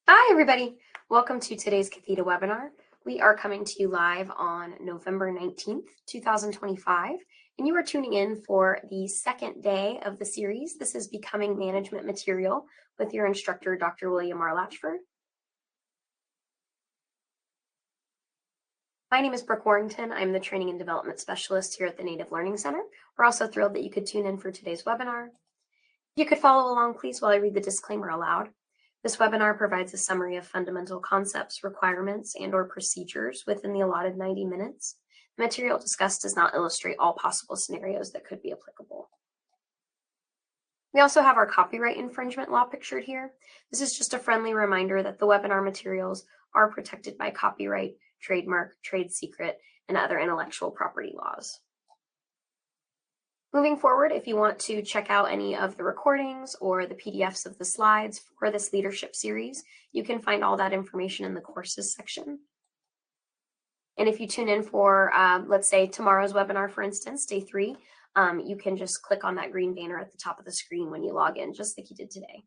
Hi, everybody. Welcome to today's Cathedra webinar. We are coming to you live on November 19th, 2025, and you are tuning in for the second day of the series. This is Becoming Management Material with your instructor, Dr. William R. Latchford. My name is Brooke Warrington. I'm the Training and Development Specialist here at the Native Learning Center. We're also thrilled that you could tune in for today's webinar. If you could follow along, please, while I read the disclaimer aloud. This webinar provides a summary of fundamental concepts, requirements, and/or procedures within the allotted 90 minutes. The material discussed does not illustrate all possible scenarios that could be applicable. We also have our copyright infringement law pictured here. This is just a friendly reminder that the webinar materials are protected by copyright, trademark, trade secret, and other intellectual property laws. Moving forward, if you want to check out any of the recordings or the PDFs of the slides for this leadership series, you can find all that information in the courses section. And if you tune in for, let's say, tomorrow's webinar, for instance, day 3, you can just click on that green banner at the top of the screen when you log in, just like you did today.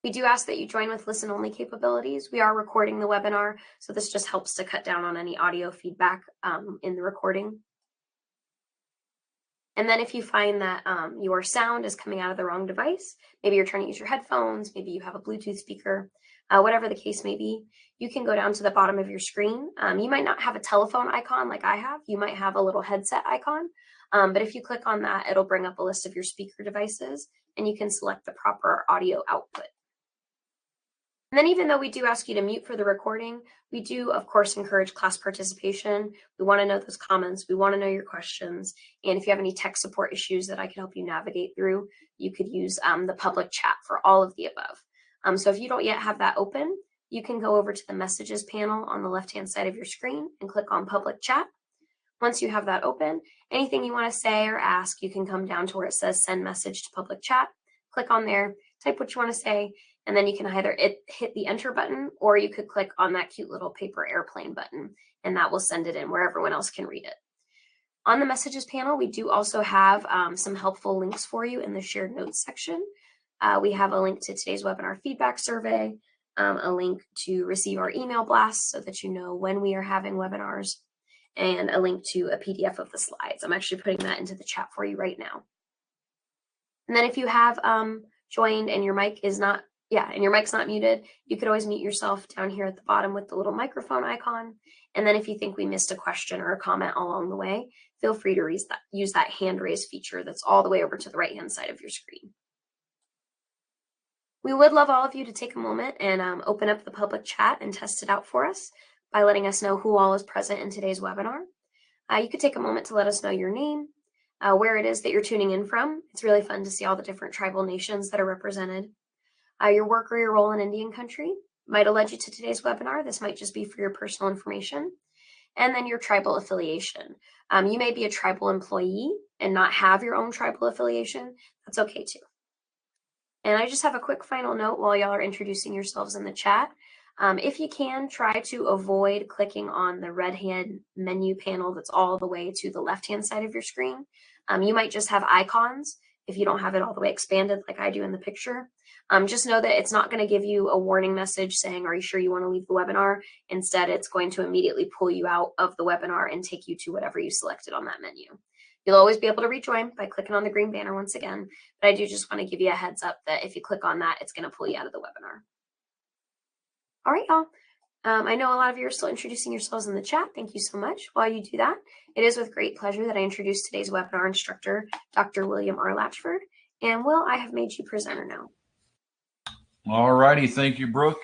We do ask that you join with listen-only capabilities. We are recording the webinar, so this just helps to cut down on any audio feedback in the recording. And then if you find that your sound is coming out of the wrong device, maybe you're trying to use your headphones, maybe you have a Bluetooth speaker, whatever the case may be, you can go down to the bottom of your screen. You might not have a telephone icon like I have. You might have a little headset icon. But if you click on that, it'll bring up a list of your speaker devices, and you can select the proper audio output. And then even though we do ask you to mute for the recording, we do, of course, encourage class participation. We want to know those comments. We want to know your questions. And if you have any tech support issues that I can help you navigate through, you could use the public chat for all of the above. So if you don't yet have that open, you can go over to the messages panel on the left-hand side of your screen and click on public chat. Once you have that open, anything you want to say or ask, you can come down to where it says send message to public chat. Click on there, type what you want to say, and then you can either hit the enter button, or you could click on that cute little paper airplane button, and that will send it in where everyone else can read it. On the messages panel, we do also have some helpful links for you in the shared notes section. We have a link to today's webinar feedback survey, a link to receive our email blasts so that you know when we are having webinars, and a link to a PDF of the slides. I'm actually putting that into the chat for you right now. And then if you have joined and your mic is not mic's not muted, you could always mute yourself down here at the bottom with the little microphone icon. And then if you think we missed a question or a comment along the way, feel free to use that hand raise feature that's all the way over to the right-hand side of your screen. We would love all of you to take a moment and open up the public chat and test it out for us by letting us know who all is present in today's webinar. You could take a moment to let us know your name, where it is that you're tuning in from. It's really fun to see all the different tribal nations that are represented. Your work or your role in Indian country might have led you to today's webinar. This might just be for your personal information. And then your tribal affiliation. You may be a tribal employee and not have your own tribal affiliation. That's okay too. And I just have a quick final note while y'all are introducing yourselves in the chat. If you can, try to avoid clicking on the red hand menu panel that's all the way to the left-hand side of your screen. You might just have icons if you don't have it all the way expanded like I do in the picture. Just know that it's not going to give you a warning message saying, are you sure you want to leave the webinar? Instead, it's going to immediately pull you out of the webinar and take you to whatever you selected on that menu. You'll always be able to rejoin by clicking on the green banner once again, but I do just want to give you a heads up that if you click on that, it's going to pull you out of the webinar. All right, y'all. I know a lot of you are still introducing yourselves in the chat. Thank you so much. While you do that, it is with great pleasure that I introduce today's webinar instructor, Dr. William R. Latchford. And Will, I have made you presenter now. All righty. Thank you, Brooke.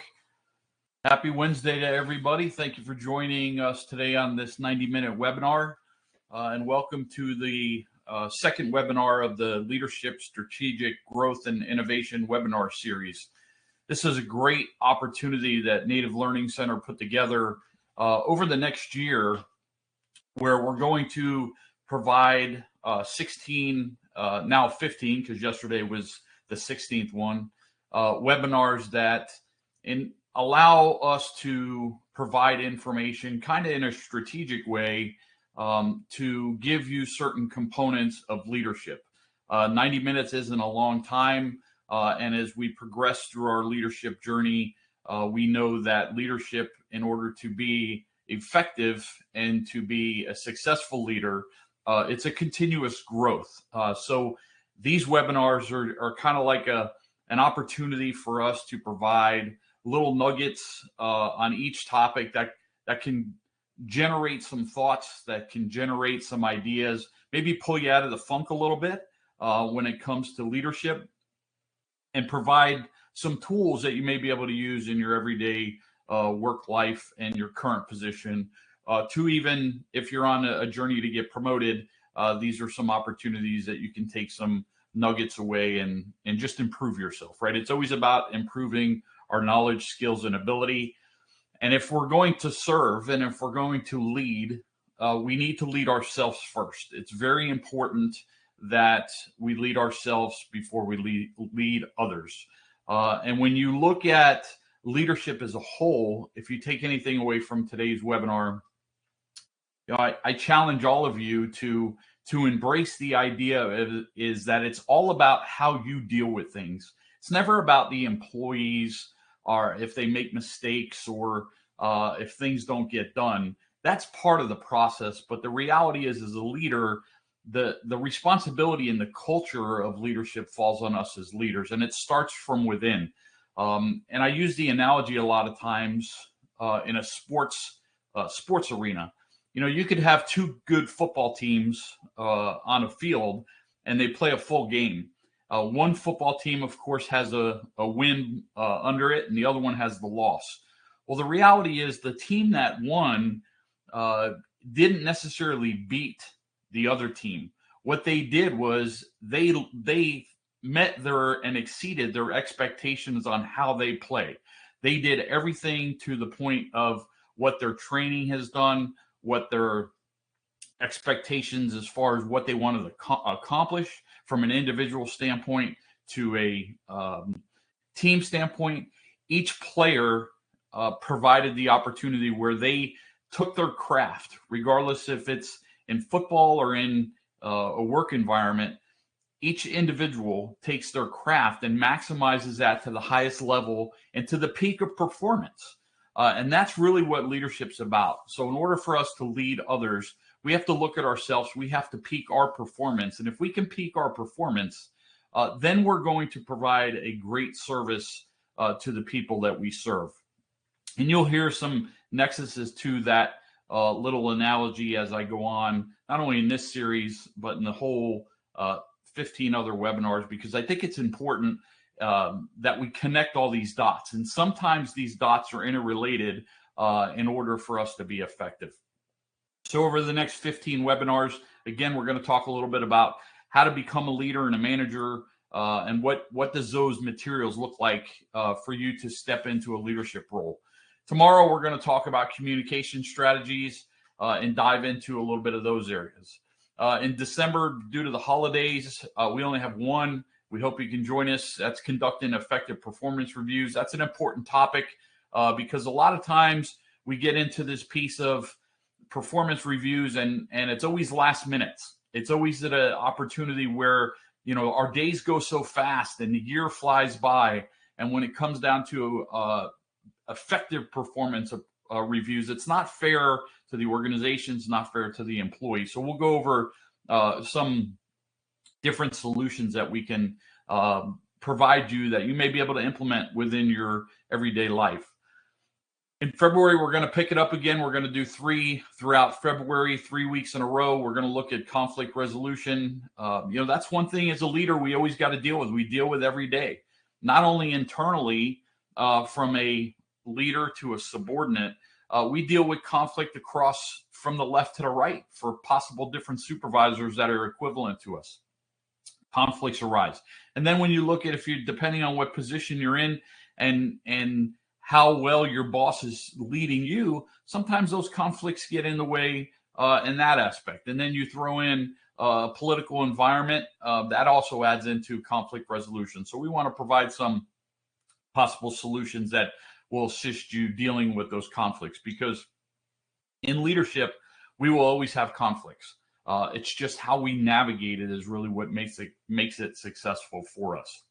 Happy Wednesday to everybody. Thank you for joining us today on this 90-minute webinar. And welcome to the second webinar of the Leadership Strategic Growth and Innovation webinar series. This is a great opportunity that Native Learning Center put together over the next year, where we're going to provide 16, now 15, because yesterday was the 16th one, webinars that allow us to provide information kind of in a strategic way to give you certain components of leadership. 90 minutes isn't a long time. And as we progress through our leadership journey, we know that leadership, in order to be effective and to be a successful leader, it's a continuous growth. So these webinars are kind of like an opportunity for us to provide little nuggets on each topic that can generate some thoughts, that can generate some ideas, maybe pull you out of the funk a little bit when it comes to leadership, and provide some tools that you may be able to use in your everyday work life and your current position. To even if you're on a journey to get promoted, these are some opportunities that you can take some nuggets away and just improve yourself, right? It's always about improving our knowledge, skills, and ability. And if we're going to serve and if we're going to lead, we need to lead ourselves first. It's very important that we lead ourselves before we lead others. And when you look at leadership as a whole, if you take anything away from today's webinar, I challenge all of you to embrace the idea is that it's all about how you deal with things. It's never about the employees or if they make mistakes or if things don't get done. That's part of the process. But the reality is, as a leader, the responsibility and the culture of leadership falls on us as leaders, and it starts from within. And I use the analogy a lot of times in a sports arena. You could have two good football teams on a field, and they play a full game. One football team, of course, has a win under it, and the other one has the loss. Well, the reality is the team that won didn't necessarily beat the other team. What they did was they met and exceeded their expectations on how they play. They did everything to the point of what their training has done, what their expectations as far as what they wanted to accomplish from an individual standpoint to a team standpoint. Each player provided the opportunity where they took their craft, regardless if it's in football or in a work environment. Each individual takes their craft and maximizes that to the highest level and to the peak of performance. And that's really what leadership's about. So in order for us to lead others, we have to look at ourselves. We have to peak our performance. And if we can peak our performance, then we're going to provide a great service to the people that we serve. And you'll hear some nexuses to that little analogy as I go on, not only in this series, but in the whole 15 other webinars, because I think it's important that we connect all these dots. And sometimes these dots are interrelated in order for us to be effective. So over the next 15 webinars, again, we're going to talk a little bit about how to become a leader and a manager, and what does those materials look like for you to step into a leadership role. Tomorrow, we're going to talk about communication strategies and dive into a little bit of those areas. In December, due to the holidays, we only have one. We hope you can join us. That's conducting effective performance reviews. That's an important topic because a lot of times we get into this piece of performance reviews and it's always last minutes. It's always at an opportunity where, our days go so fast and the year flies by. And when it comes down to effective performance reviews, it's not fair to the organizations, not fair to the employees. So we'll go over some different solutions that we can provide you that you may be able to implement within your everyday life. In February, we're going to pick it up again. We're going to do 3 throughout February, 3 weeks in a row. We're going to look at conflict resolution. That's one thing as a leader we always got to deal with. We deal with every day, not only internally from a leader to a subordinate. We deal with conflict across from the left to the right for possible different supervisors that are equivalent to us. Conflicts arise. And then when you look at depending on what position you're in and how well your boss is leading you, sometimes those conflicts get in the way in that aspect. And then you throw in a political environment that also adds into conflict resolution. So we want to provide some possible solutions that will assist you dealing with those conflicts, because in leadership, we will always have conflicts. It's just how we navigate it is really what makes it successful for us.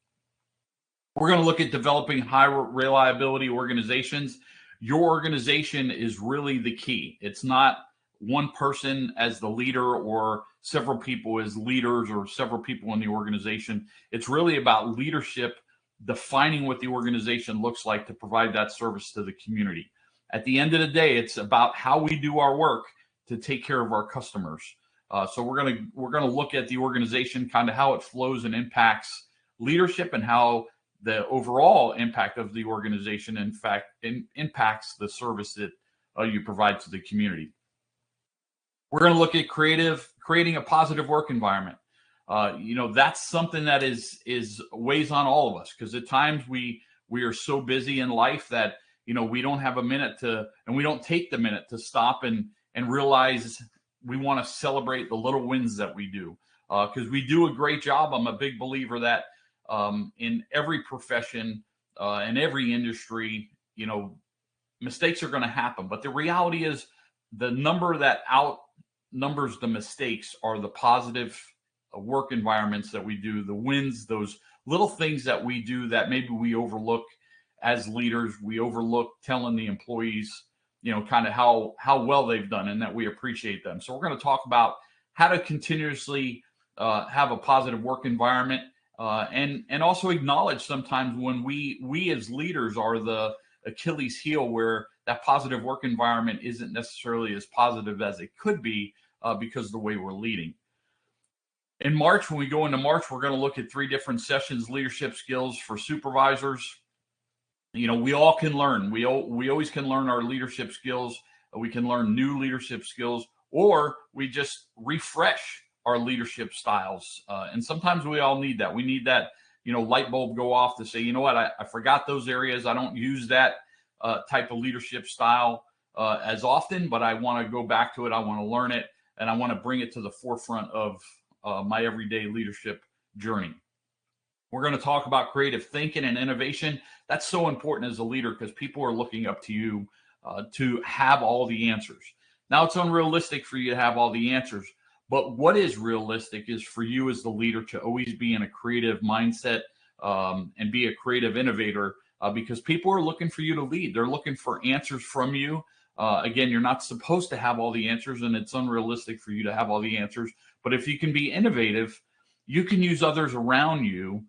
We're going to look at developing high reliability organizations. Your organization is really the key. It's not one person as the leader or several people as leaders or several people in the organization. It's really about leadership defining what the organization looks like to provide that service to the community. At the end of the day, it's about how we do our work to take care of our customers. So we're gonna look at the organization, kind of how it flows and impacts leadership, and how the overall impact of the organization, in fact, impacts the service that you provide to the community. We're going to look at creating a positive work environment. That's something that is weighs on all of us, because at times we are so busy in life that we don't have a minute and we don't take the minute to stop and realize we want to celebrate the little wins that we do, because we do a great job. I'm a big believer that in every profession, in every industry, mistakes are going to happen. But the reality is, the number that outnumbers the mistakes are the positive work environments that we do, the wins, those little things that we do that maybe we overlook as leaders. We overlook telling the employees, kind of how well they've done, and that we appreciate them. So we're going to talk about how to continuously have a positive work environment, and also acknowledge sometimes when we as leaders are the Achilles heel, where that positive work environment isn't necessarily as positive as it could be because of the way we're leading. In March, when we go into March, we're going to look at 3 different sessions: leadership skills for supervisors. We all can learn. We always can learn our leadership skills. We can learn new leadership skills, or we just refresh our leadership styles. And sometimes we all need that. We need that, light bulb go off to say, you know what, I forgot those areas. I don't use that type of leadership style as often, but I want to go back to it. I want to learn it, and I want to bring it to the forefront of my everyday leadership journey. We're going to talk about creative thinking and innovation. That's so important as a leader, because people are looking up to you to have all the answers. Now, it's unrealistic for you to have all the answers, but what is realistic is for you as the leader to always be in a creative mindset and be a creative innovator, because people are looking for you to lead. They're looking for answers from you. Again, you're not supposed to have all the answers, and it's unrealistic for you to have all the answers. But if you can be innovative, you can use others around you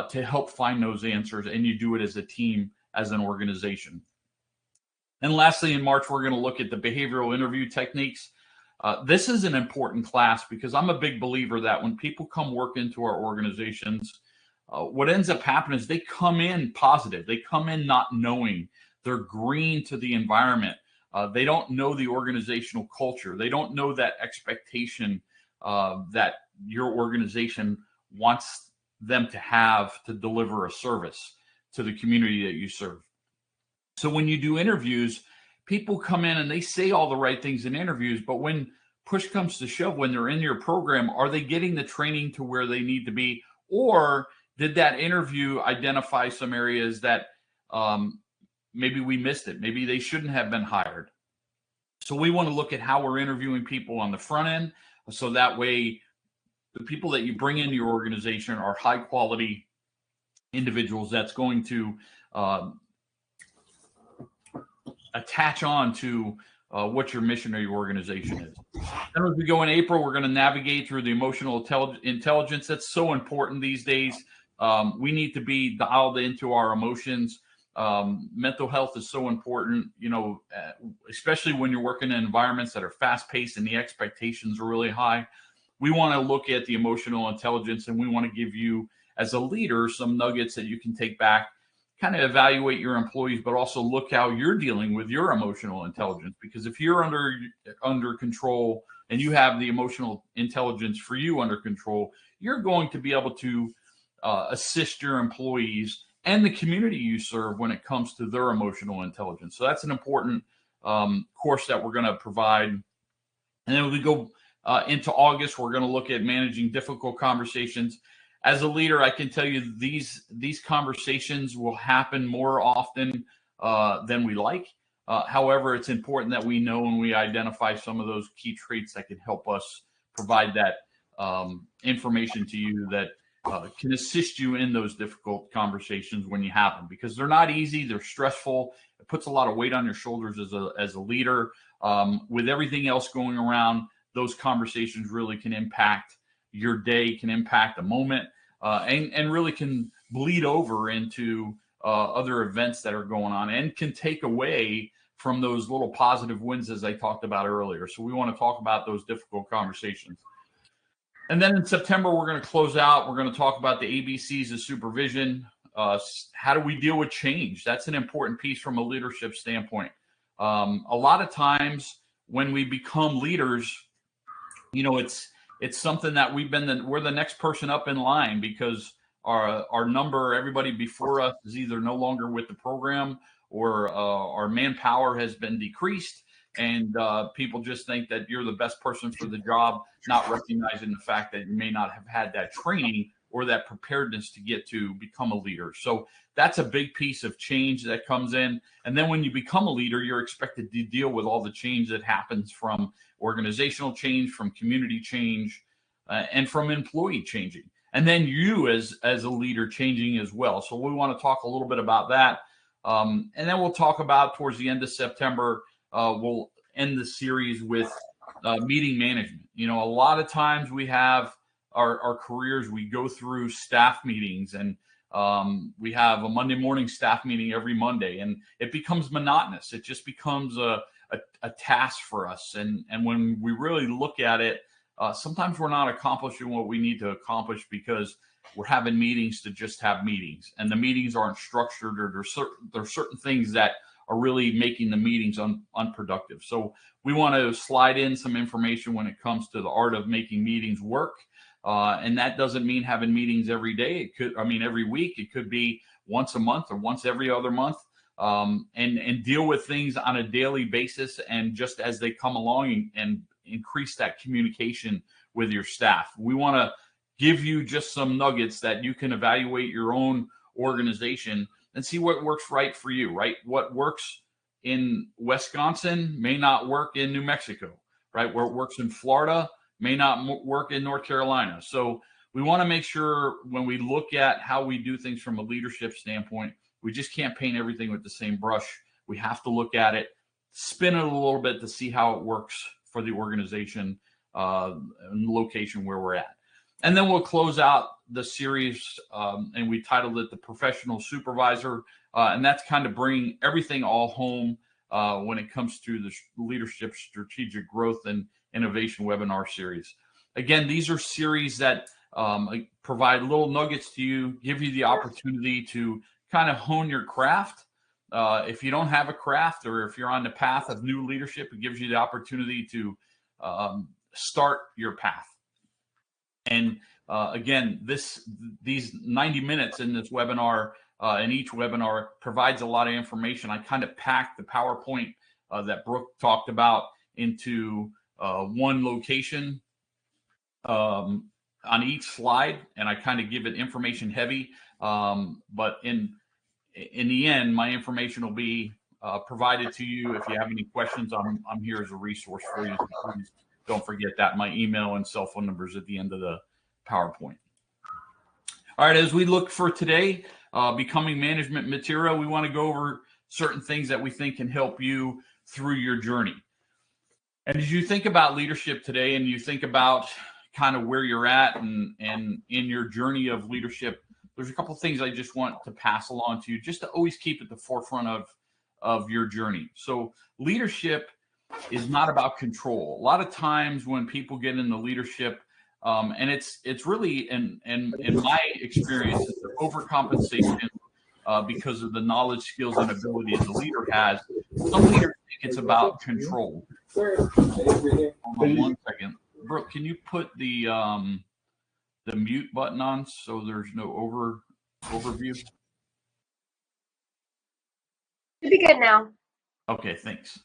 to help find those answers, and you do it as a team, as an organization. And lastly, in March, we're going to look at the behavioral interview techniques. This is an important class, because I'm a big believer that when people come work into our organizations, what ends up happening is they come in positive. They come in not knowing. They're green to the environment. They don't know the organizational culture. They don't know that expectation that your organization wants them to have to deliver a service to the community that you serve. So when you do interviews, people come in and they say all the right things in interviews, but when push comes to shove, when they're in your program, are they getting the training to where they need to be? Or did that interview identify some areas that maybe we missed it? Maybe they shouldn't have been hired. So we want to look at how we're interviewing people on the front end, so that way the people that you bring into your organization are high quality individuals that's going to attach on to what your mission or your organization is. And as we go in April, we're going to navigate through the emotional intelligence. That's so important these days. We need to be dialed into our emotions. Mental health is so important, especially when you're working in environments that are fast paced and the expectations are really high. We want to look at the emotional intelligence, and we want to give you, as a leader, some nuggets that you can take back, kind of evaluate your employees, but also look how you're dealing with your emotional intelligence. Because if you're under control and you have the emotional intelligence for you under control, you're going to be able to assist your employees and the community you serve when it comes to their emotional intelligence. So that's an important course that we're going to provide. And then we go into August, we're going to look at managing difficult conversations. As a leader, I can tell you these conversations will happen more often than we like. However, it's important that we know and we identify some of those key traits that can help us provide that information to you that can assist you in those difficult conversations when you have them, because they're not easy. They're stressful. It puts a lot of weight on your shoulders as a leader. With everything else going around, those conversations really can impact your day, can impact a moment, and really can bleed over into other events that are going on, and can take away from those little positive wins, as I talked about earlier. So we want to talk about those difficult conversations. And then in September, we're going to close out. We're going to talk about the ABCs of supervision. How do we deal with change? That's an important piece from a leadership standpoint. A lot of times when we become leaders, it's something that we're the next person up in line, because our number, everybody before us, is either no longer with the program, or our manpower has been decreased, and people just think that you're the best person for the job, not recognizing the fact that you may not have had that training or that preparedness to get to become a leader. So that's a big piece of change that comes in. And then when you become a leader, you're expected to deal with all the change that happens from organizational change, from community change, and from employee changing. And then you as a leader changing as well. So we want to talk a little bit about that. And then we'll talk about, towards the end of September, we'll end the series with meeting management. A lot of times we have our careers, we go through staff meetings, and we have a Monday morning staff meeting every Monday, and it becomes monotonous. It just becomes a task for us. And when we really look at it, sometimes we're not accomplishing what we need to accomplish because we're having meetings to just have meetings, and the meetings aren't structured, or there's certain things that are really making the meetings unproductive. So we want to slide in some information when it comes to the art of making meetings work. And that doesn't mean having meetings every day. Every week. It could be once a month or once every other month, and deal with things on a daily basis, and just as they come along, and increase that communication with your staff. We want to give you just some nuggets that you can evaluate your own organization and see what works right for you, right? What works in Wisconsin may not work in New Mexico, right? Where it works in Florida may not work in North Carolina. So we want to make sure when we look at how we do things from a leadership standpoint, we just can't paint everything with the same brush. We have to look at it, spin it a little bit to see how it works for the organization and the location where we're at. And then we'll close out the series, and we titled it The Professional Supervisor. And that's kind of bringing everything all home when it comes to the Leadership Strategic Growth and Innovation webinar series. Again, these are series that provide little nuggets to you, give you the opportunity to kind of hone your craft. If you don't have a craft, or if you're on the path of new leadership, it gives you the opportunity to start your path. And again, these 90 minutes in this webinar, and each webinar provides a lot of information. I kind of packed the PowerPoint that Brooke talked about into one location on each slide, and I kind of give it information heavy. But in the end, my information will be provided to you. If you have any questions, I'm here as a resource for you. So please don't forget that. My email and cell phone numbers at the end of the PowerPoint. All right, as we look for today, becoming management material, we want to go over certain things that we think can help you through your journey. And as you think about leadership today, and you think about kind of where you're at and in your journey of leadership, there's a couple of things I just want to pass along to you, just to always keep at the forefront of your journey. So leadership is not about control. A lot of times when people get into leadership, and it's really, in my experience, it's an overcompensation because of the knowledge, skills, and abilities the leader has. Some leaders think it's about control. Hold on one second. Brooke, can you put the mute button on so there's no overview? Should be good now. Okay, thanks.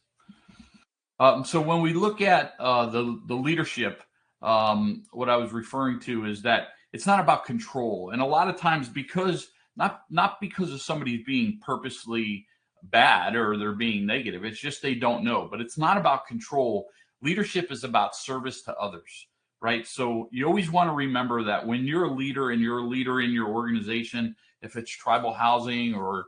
So when we look at the leadership, what I was referring to is that it's not about control. And a lot of times, because not because of somebody being purposely bad or they're being negative, it's just they don't know. But it's not about control. Leadership is about service to others, right? So you always want to remember that when you're a leader and you're a leader in your organization, if it's tribal housing or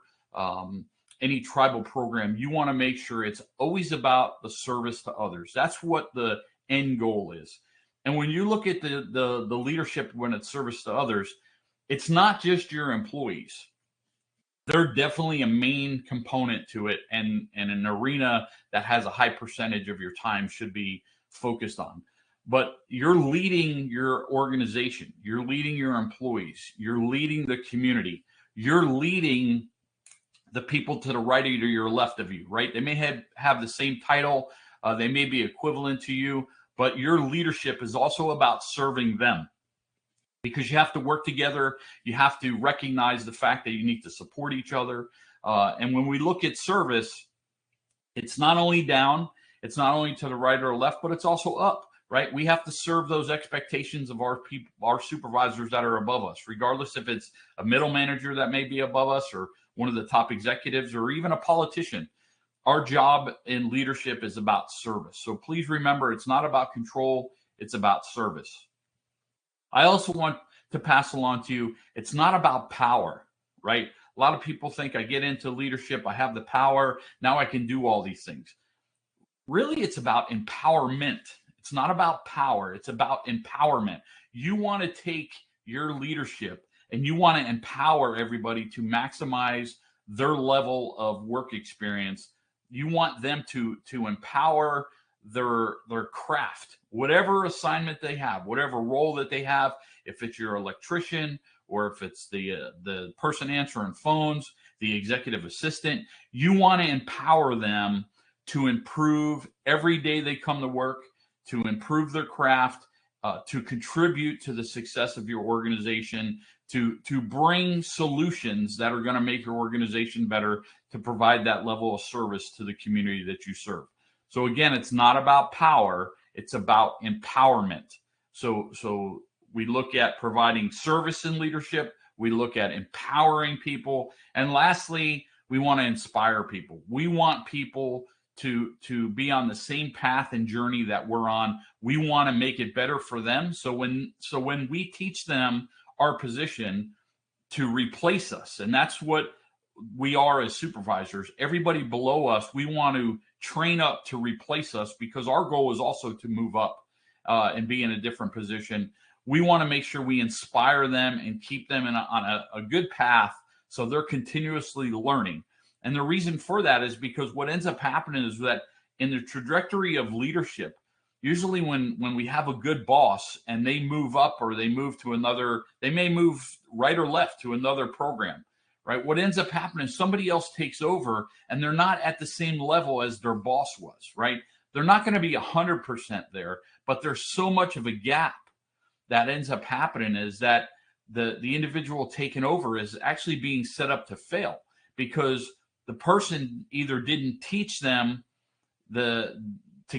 any tribal program, you want to make sure it's always about the service to others. That's what the end goal is. And when you look at the leadership when it's service to others, it's not just your employees. They're definitely a main component to it, and an arena that has a high percentage of your time should be focused on. But you're leading your organization, you're leading your employees, you're leading the community, you're leading the people to the right or your left of you, right? They may have the same title, they may be equivalent to you, but your leadership is also about serving them, because you have to work together. You have to recognize the fact that you need to support each other. And when we look at service, it's not only down, it's not only to the right or left, but it's also up, right? We have to serve those expectations of our people, our supervisors that are above us, regardless if it's a middle manager that may be above us or one of the top executives or even a politician. Our job in leadership is about service. So please remember, it's not about control, it's about service. I also want to pass along to you, it's not about power, right? A lot of people think I get into leadership, I have the power, now I can do all these things. Really, it's about empowerment. It's not about power, it's about empowerment. You want to take your leadership and you want to empower everybody to maximize their level of work experience. You want them to empower their craft, whatever assignment they have, whatever role that they have. If it's your electrician, or if it's the person answering phones, the executive assistant, you want to empower them to improve every day they come to work, to improve their craft, to contribute to the success of your organization, to bring solutions that are going to make your organization better, to provide that level of service to the community that you serve. So again, it's not about power, it's about empowerment. So we look at providing service in leadership, we look at empowering people, and lastly, we want to inspire people. We want people to be on the same path and journey that we're on. We want to make it better for them. So when we teach them our position to replace us, and that's what we are as supervisors, everybody below us, we want to train up to replace us, because our goal is also to move up and be in a different position. We want to make sure we inspire them and keep them on a good path, so they're continuously learning. And the reason for that is because what ends up happening is that in the trajectory of leadership, usually when we have a good boss and they move up or they move to another, they may move right or left to another program, right? What ends up happening is somebody else takes over and they're not at the same level as their boss was, right? They're not going to be 100% there, but there's so much of a gap that ends up happening is that the individual taken over is actually being set up to fail, because the person either didn't teach them to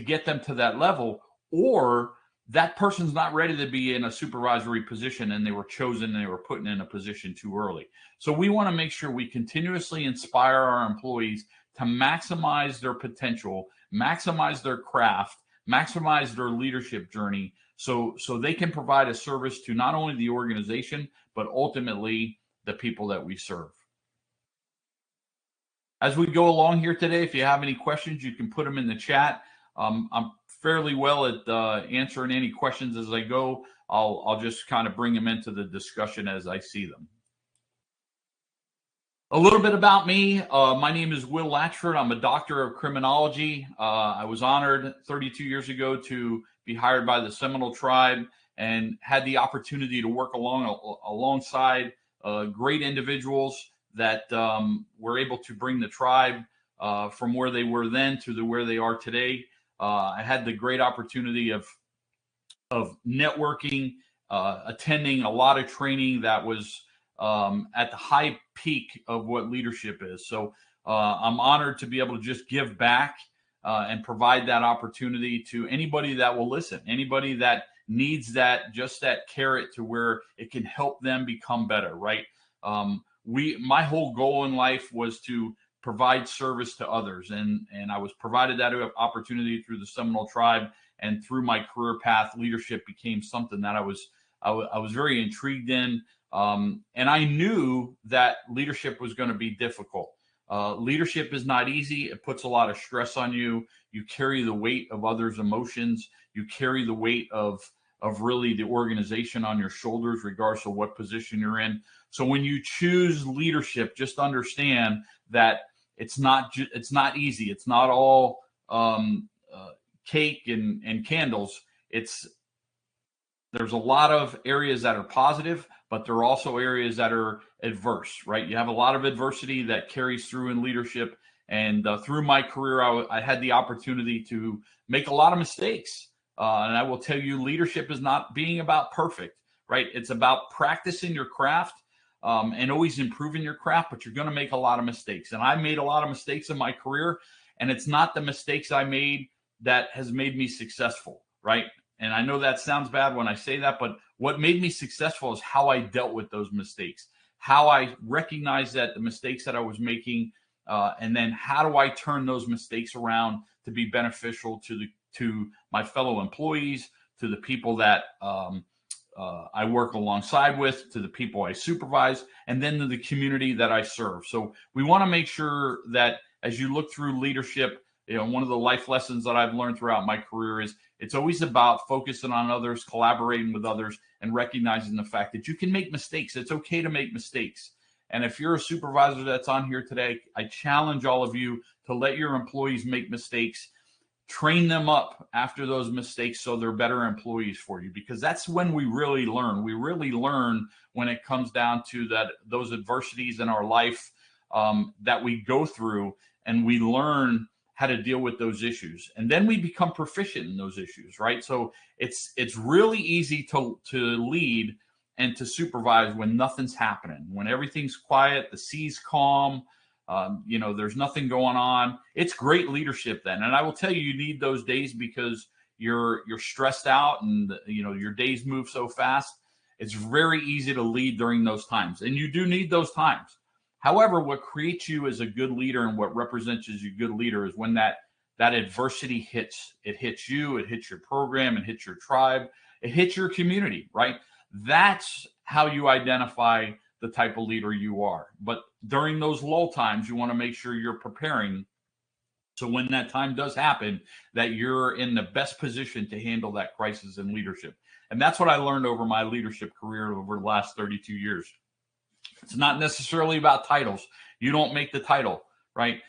get them to that level, or that person's not ready to be in a supervisory position and they were chosen, they were put in a position too early. So we want to make sure we continuously inspire our employees to maximize their potential, maximize their craft, maximize their leadership journey, so they can provide a service to not only the organization, but ultimately the people that we serve. As we go along here today, if you have any questions, you can put them in the chat. I'm fairly well at answering any questions as I go. I'll just kind of bring them into the discussion as I see them. A little bit about me. My name is Will Latchford. I'm a doctor of criminology. I was honored 32 years ago to be hired by the Seminole Tribe and had the opportunity to work alongside great individuals that were able to bring the tribe from where they were then to where they are today. I had the great opportunity of networking, attending a lot of training that was at the high peak of what leadership is. So I'm honored to be able to just give back and provide that opportunity to anybody that will listen, anybody that needs just that carrot to where it can help them become better, right? My whole goal in life was to provide service to others, and I was provided that opportunity through the Seminole Tribe, And through my career path, leadership became something that I was very intrigued in. And I knew that leadership was going to be difficult. Leadership is not easy. It puts a lot of stress on you. You carry the weight of others' emotions. You carry the weight of really the organization on your shoulders, regardless of what position you're in. So when you choose leadership, just understand that it's not easy. It's not all cake and candles. There's a lot of areas that are positive, but there are also areas that are adverse, right? You have a lot of adversity that carries through in leadership. And through my career, I had the opportunity to make a lot of mistakes. And I will tell you, leadership is not being about perfect, right? It's about practicing your craft and always improving your craft, but you're going to make a lot of mistakes. And I made a lot of mistakes in my career, and it's not the mistakes I made that has made me successful, right? And I know that sounds bad when I say that, but what made me successful is how I dealt with those mistakes, how I recognized that the mistakes that I was making, and then how do I turn those mistakes around to be beneficial to my fellow employees, to the people that I work alongside with, to the people I supervise, and then to the community that I serve. So we want to make sure that as you look through leadership, one of the life lessons that I've learned throughout my career is it's always about focusing on others, collaborating with others, and recognizing the fact that you can make mistakes. It's okay to make mistakes. And if you're a supervisor that's on here today, I challenge all of you to let your employees make mistakes. Train them up after those mistakes so they're better employees for you, because that's when we really learn. We really learn when it comes down to those adversities in our life that we go through, and we learn how to deal with those issues, and then we become proficient in those issues, right? So it's really easy to lead and to supervise when nothing's happening, when everything's quiet, the sea's calm, there's nothing going on. It's great leadership then. And I will tell you, you need those days because you're stressed out and your days move so fast. It's very easy to lead during those times, and you do need those times. However, what creates you as a good leader and what represents you as a good leader is when that adversity hits. It hits you, it hits your program, it hits your tribe, it hits your community, right? That's how you identify the type of leader you are. But during those lull times, you want to make sure you're preparing, so when that time does happen, that you're in the best position to handle that crisis in leadership. And that's what I learned over my leadership career over the last 32 years. It's not necessarily about titles. You don't make the title, right?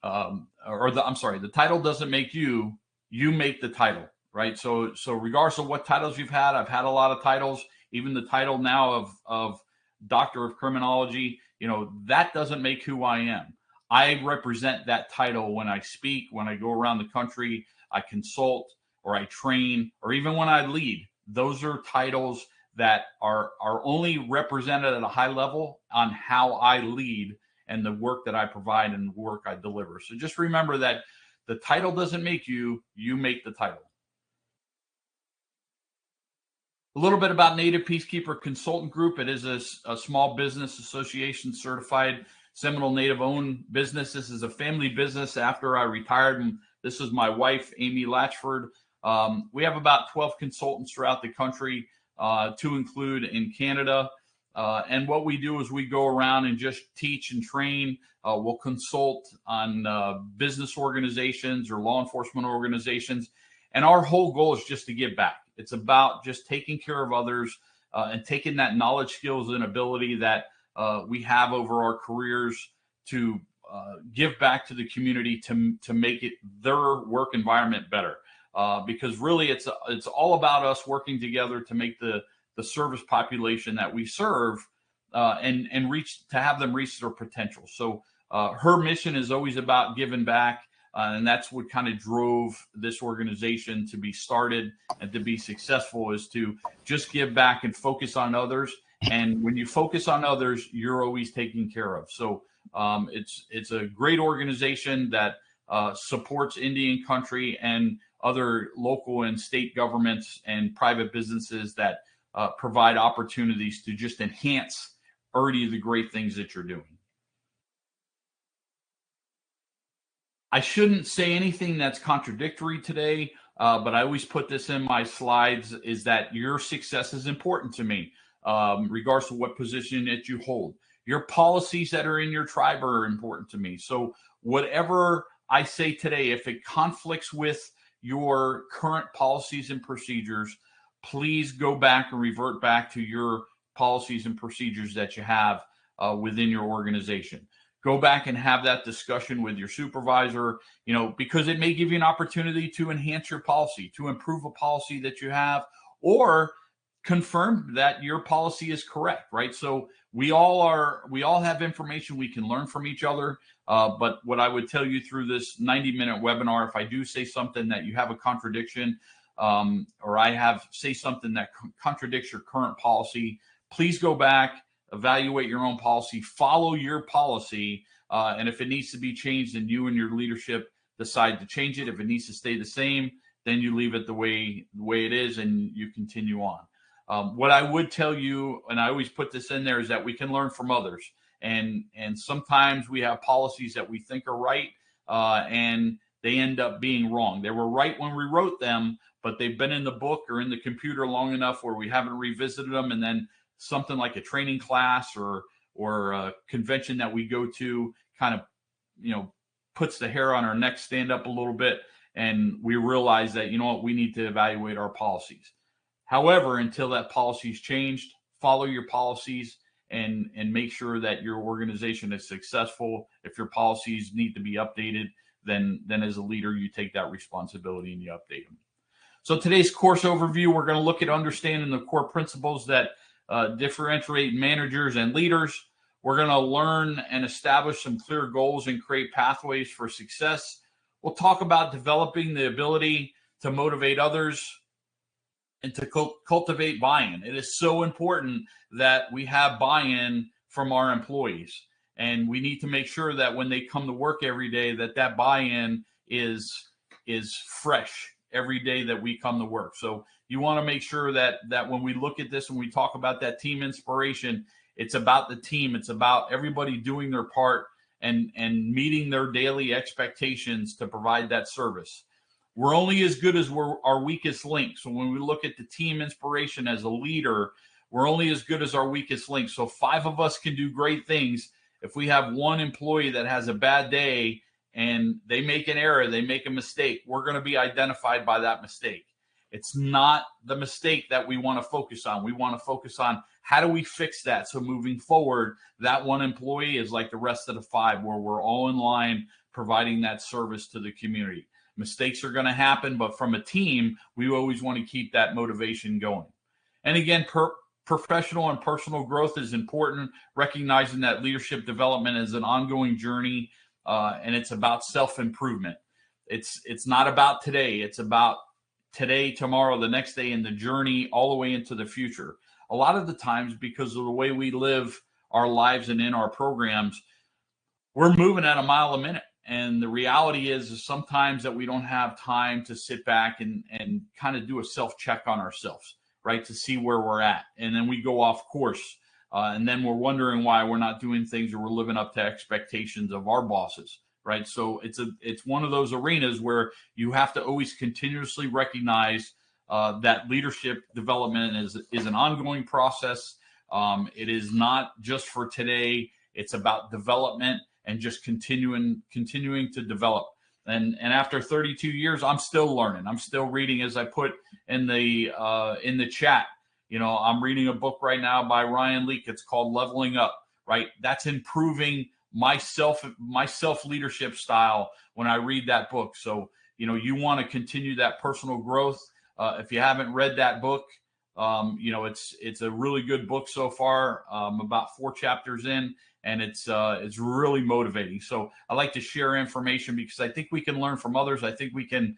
The title doesn't make you. You make the title, right? So regardless of what titles you've had, I've had a lot of titles. Even the title now of Doctor of Criminology, that doesn't make who I am. I represent that title when I speak, when I go around the country, I consult, or I train, or even when I lead. Those are titles that are only represented at a high level on how I lead and the work that I provide and the work I deliver. So just remember that the title doesn't make you, you make the title. A little bit about Native Peacekeeper Consultant Group. It is a small business association certified Seminole Native owned business. This is a family business after I retired. And this is my wife, Amy Latchford. We have about 12 consultants throughout the country, to include in Canada. And what we do is we go around and just teach and train. We'll consult on business organizations or law enforcement organizations. And our whole goal is just to give back. It's about just taking care of others and taking that knowledge, skills, and ability that we have over our careers to give back to the community to make it their work environment better. Because really it's all about us working together to make the service population that we serve and have them reach their potential. So her mission is always about giving back. And that's what kind of drove this organization to be started and to be successful, is to just give back and focus on others. And when you focus on others, you're always taken care of. So it's a great organization that supports Indian country and other local and state governments and private businesses that provide opportunities to just enhance already the great things that you're doing. I shouldn't say anything that's contradictory today. but I always put this in my slides, is that your success is important to me, regardless of what position that you hold. Your policies that are in your tribe are important to me. So whatever I say today, if it conflicts with your current policies and procedures, please go back and revert back to your policies and procedures that you have within your organization. Go back and have that discussion with your supervisor, because it may give you an opportunity to enhance your policy, to improve a policy that you have, or confirm that your policy is correct, right? So we all have information we can learn from each other. But what I would tell you through this 90-minute webinar, if I do say something that you have a contradiction, or I say something that contradicts your current policy, please go back, evaluate your own policy, follow your policy, and if it needs to be changed and you and your leadership decide to change it, if it needs to stay the same, then you leave it the way it is and you continue on. What I would tell you, and I always put this in there, is that we can learn from others. And sometimes we have policies that we think are right, and they end up being wrong. They were right when we wrote them, but they've been in the book or in the computer long enough where we haven't revisited them, and then something like a training class or a convention that we go to kind of, puts the hair on our neck stand up a little bit, and we realize that, we need to evaluate our policies. However, until that policy is changed, follow your policies and make sure that your organization is successful. If your policies need to be updated, then as a leader, you take that responsibility and you update them. So today's course overview, we're going to look at understanding the core principles that differentiate managers and leaders. We're going to learn and establish some clear goals and create pathways for success. We'll talk about developing the ability to motivate others and to cultivate buy-in. It is so important that we have buy-in from our employees. And we need to make sure that when they come to work every day, that buy-in is fresh every day that we come to work. So you want to make sure that when we look at this and we talk about that team inspiration, it's about the team. It's about everybody doing their part and meeting their daily expectations to provide that service. We're only as good as our weakest link. So when we look at the team inspiration as a leader, we're only as good as our weakest link. So 5 of us can do great things. If we have one employee that has a bad day and they make an error, they make a mistake, we're going to be identified by that mistake. It's not the mistake that we want to focus on. We want to focus on how do we fix that. So moving forward, that one employee is like the rest of the 5, where we're all in line providing that service to the community. Mistakes are going to happen, but from a team, we always want to keep that motivation going. And again, professional and personal growth is important, recognizing that leadership development is an ongoing journey, and it's about self-improvement. It's not about today. It's about today, tomorrow, the next day, and the journey all the way into the future. A lot of the times, because of the way we live our lives and in our programs, we're moving at a mile a minute. And the reality is sometimes that we don't have time to sit back and kind of do a self-check on ourselves, right, to see where we're at. And then we go off course, and then we're wondering why we're not doing things or we're living up to expectations of our bosses, right? So it's one of those arenas where you have to always continuously recognize that leadership development is an ongoing process. It is not just for today. It's about development and just continuing to develop. And after 32 years, I'm still learning. I'm still reading, as I put in the chat. I'm reading a book right now by Ryan Leake. It's called Leveling Up, right? That's improving my self leadership style when I read that book. So, you want to continue that personal growth. If you haven't read that book, it's a really good book so far. About 4 chapters in, and it's really motivating. So I like to share information because I think we can learn from others. I think we can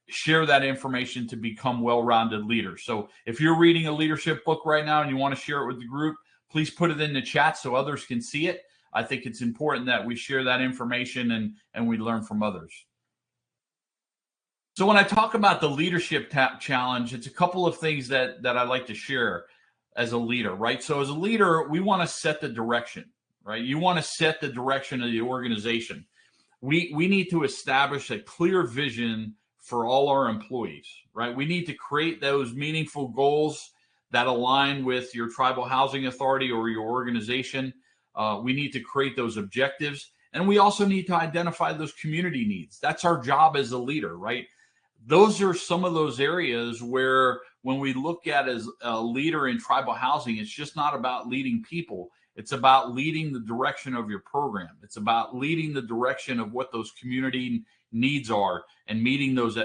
share that information to become well-rounded leaders. So if you're reading a leadership book right now and you want to share it with the group, please put it in the chat so others can see it. I think it's important that we share that information and we learn from others. So when I talk about the leadership challenge, it's a couple of things that I like to share as a leader, right? So as a leader, we want to set the direction, right? You want to set the direction of the organization. We need to establish a clear vision for all our employees, right? We need to create those meaningful goals that align with your tribal housing authority or your organization. We need to create those objectives. And we also need to identify those community needs. That's our job as a leader, right? Those are some of those areas where when we look at as a leader in tribal housing, it's just not about leading people. It's about leading the direction of your program. It's about leading the direction of what those community needs are and meeting those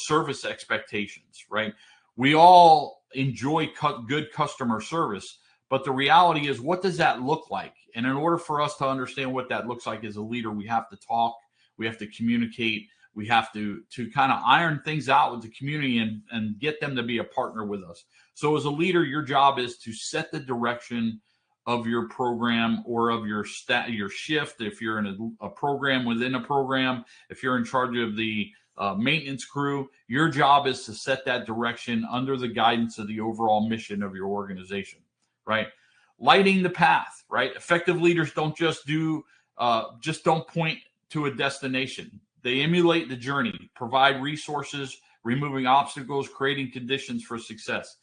service expectations, right? We all enjoy good customer service, but the reality is, what does that look like? And in order for us to understand what that looks like as a leader, we have to talk, we have to communicate, we have to kind of iron things out with the community and get them to be a partner with us. So as a leader, your job is to set the direction of your program or of your shift. If you're in a program within a program, if you're in charge of the maintenance crew, your job is to set that direction under the guidance of the overall mission of your organization, right? Lighting the path, right? Effective leaders don't just don't point to a destination. They emulate the journey, provide resources, removing obstacles, creating conditions for success.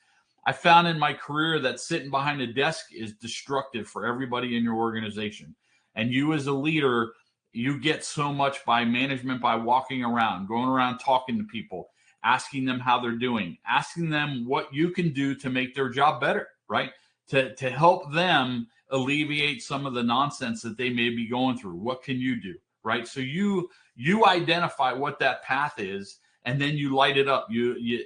I found in my career that sitting behind a desk is destructive for everybody in your organization. And you as a leader, you get so much by management, by walking around, going around talking to people, asking them how they're doing, asking them what you can do to make their job better, right? To help them alleviate some of the nonsense that they may be going through. What can you do, right? So you identify what that path is, and then you light it up. You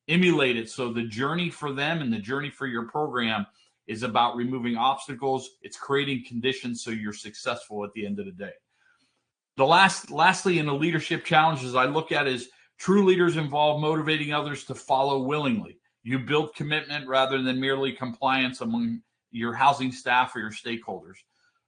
emulate it. So the journey for them and the journey for your program is about removing obstacles. It's creating conditions so you're successful at the end of the day. Lastly, in the leadership challenges I look at is true leaders involve motivating others to follow willingly. You build commitment rather than merely compliance among your housing staff or your stakeholders.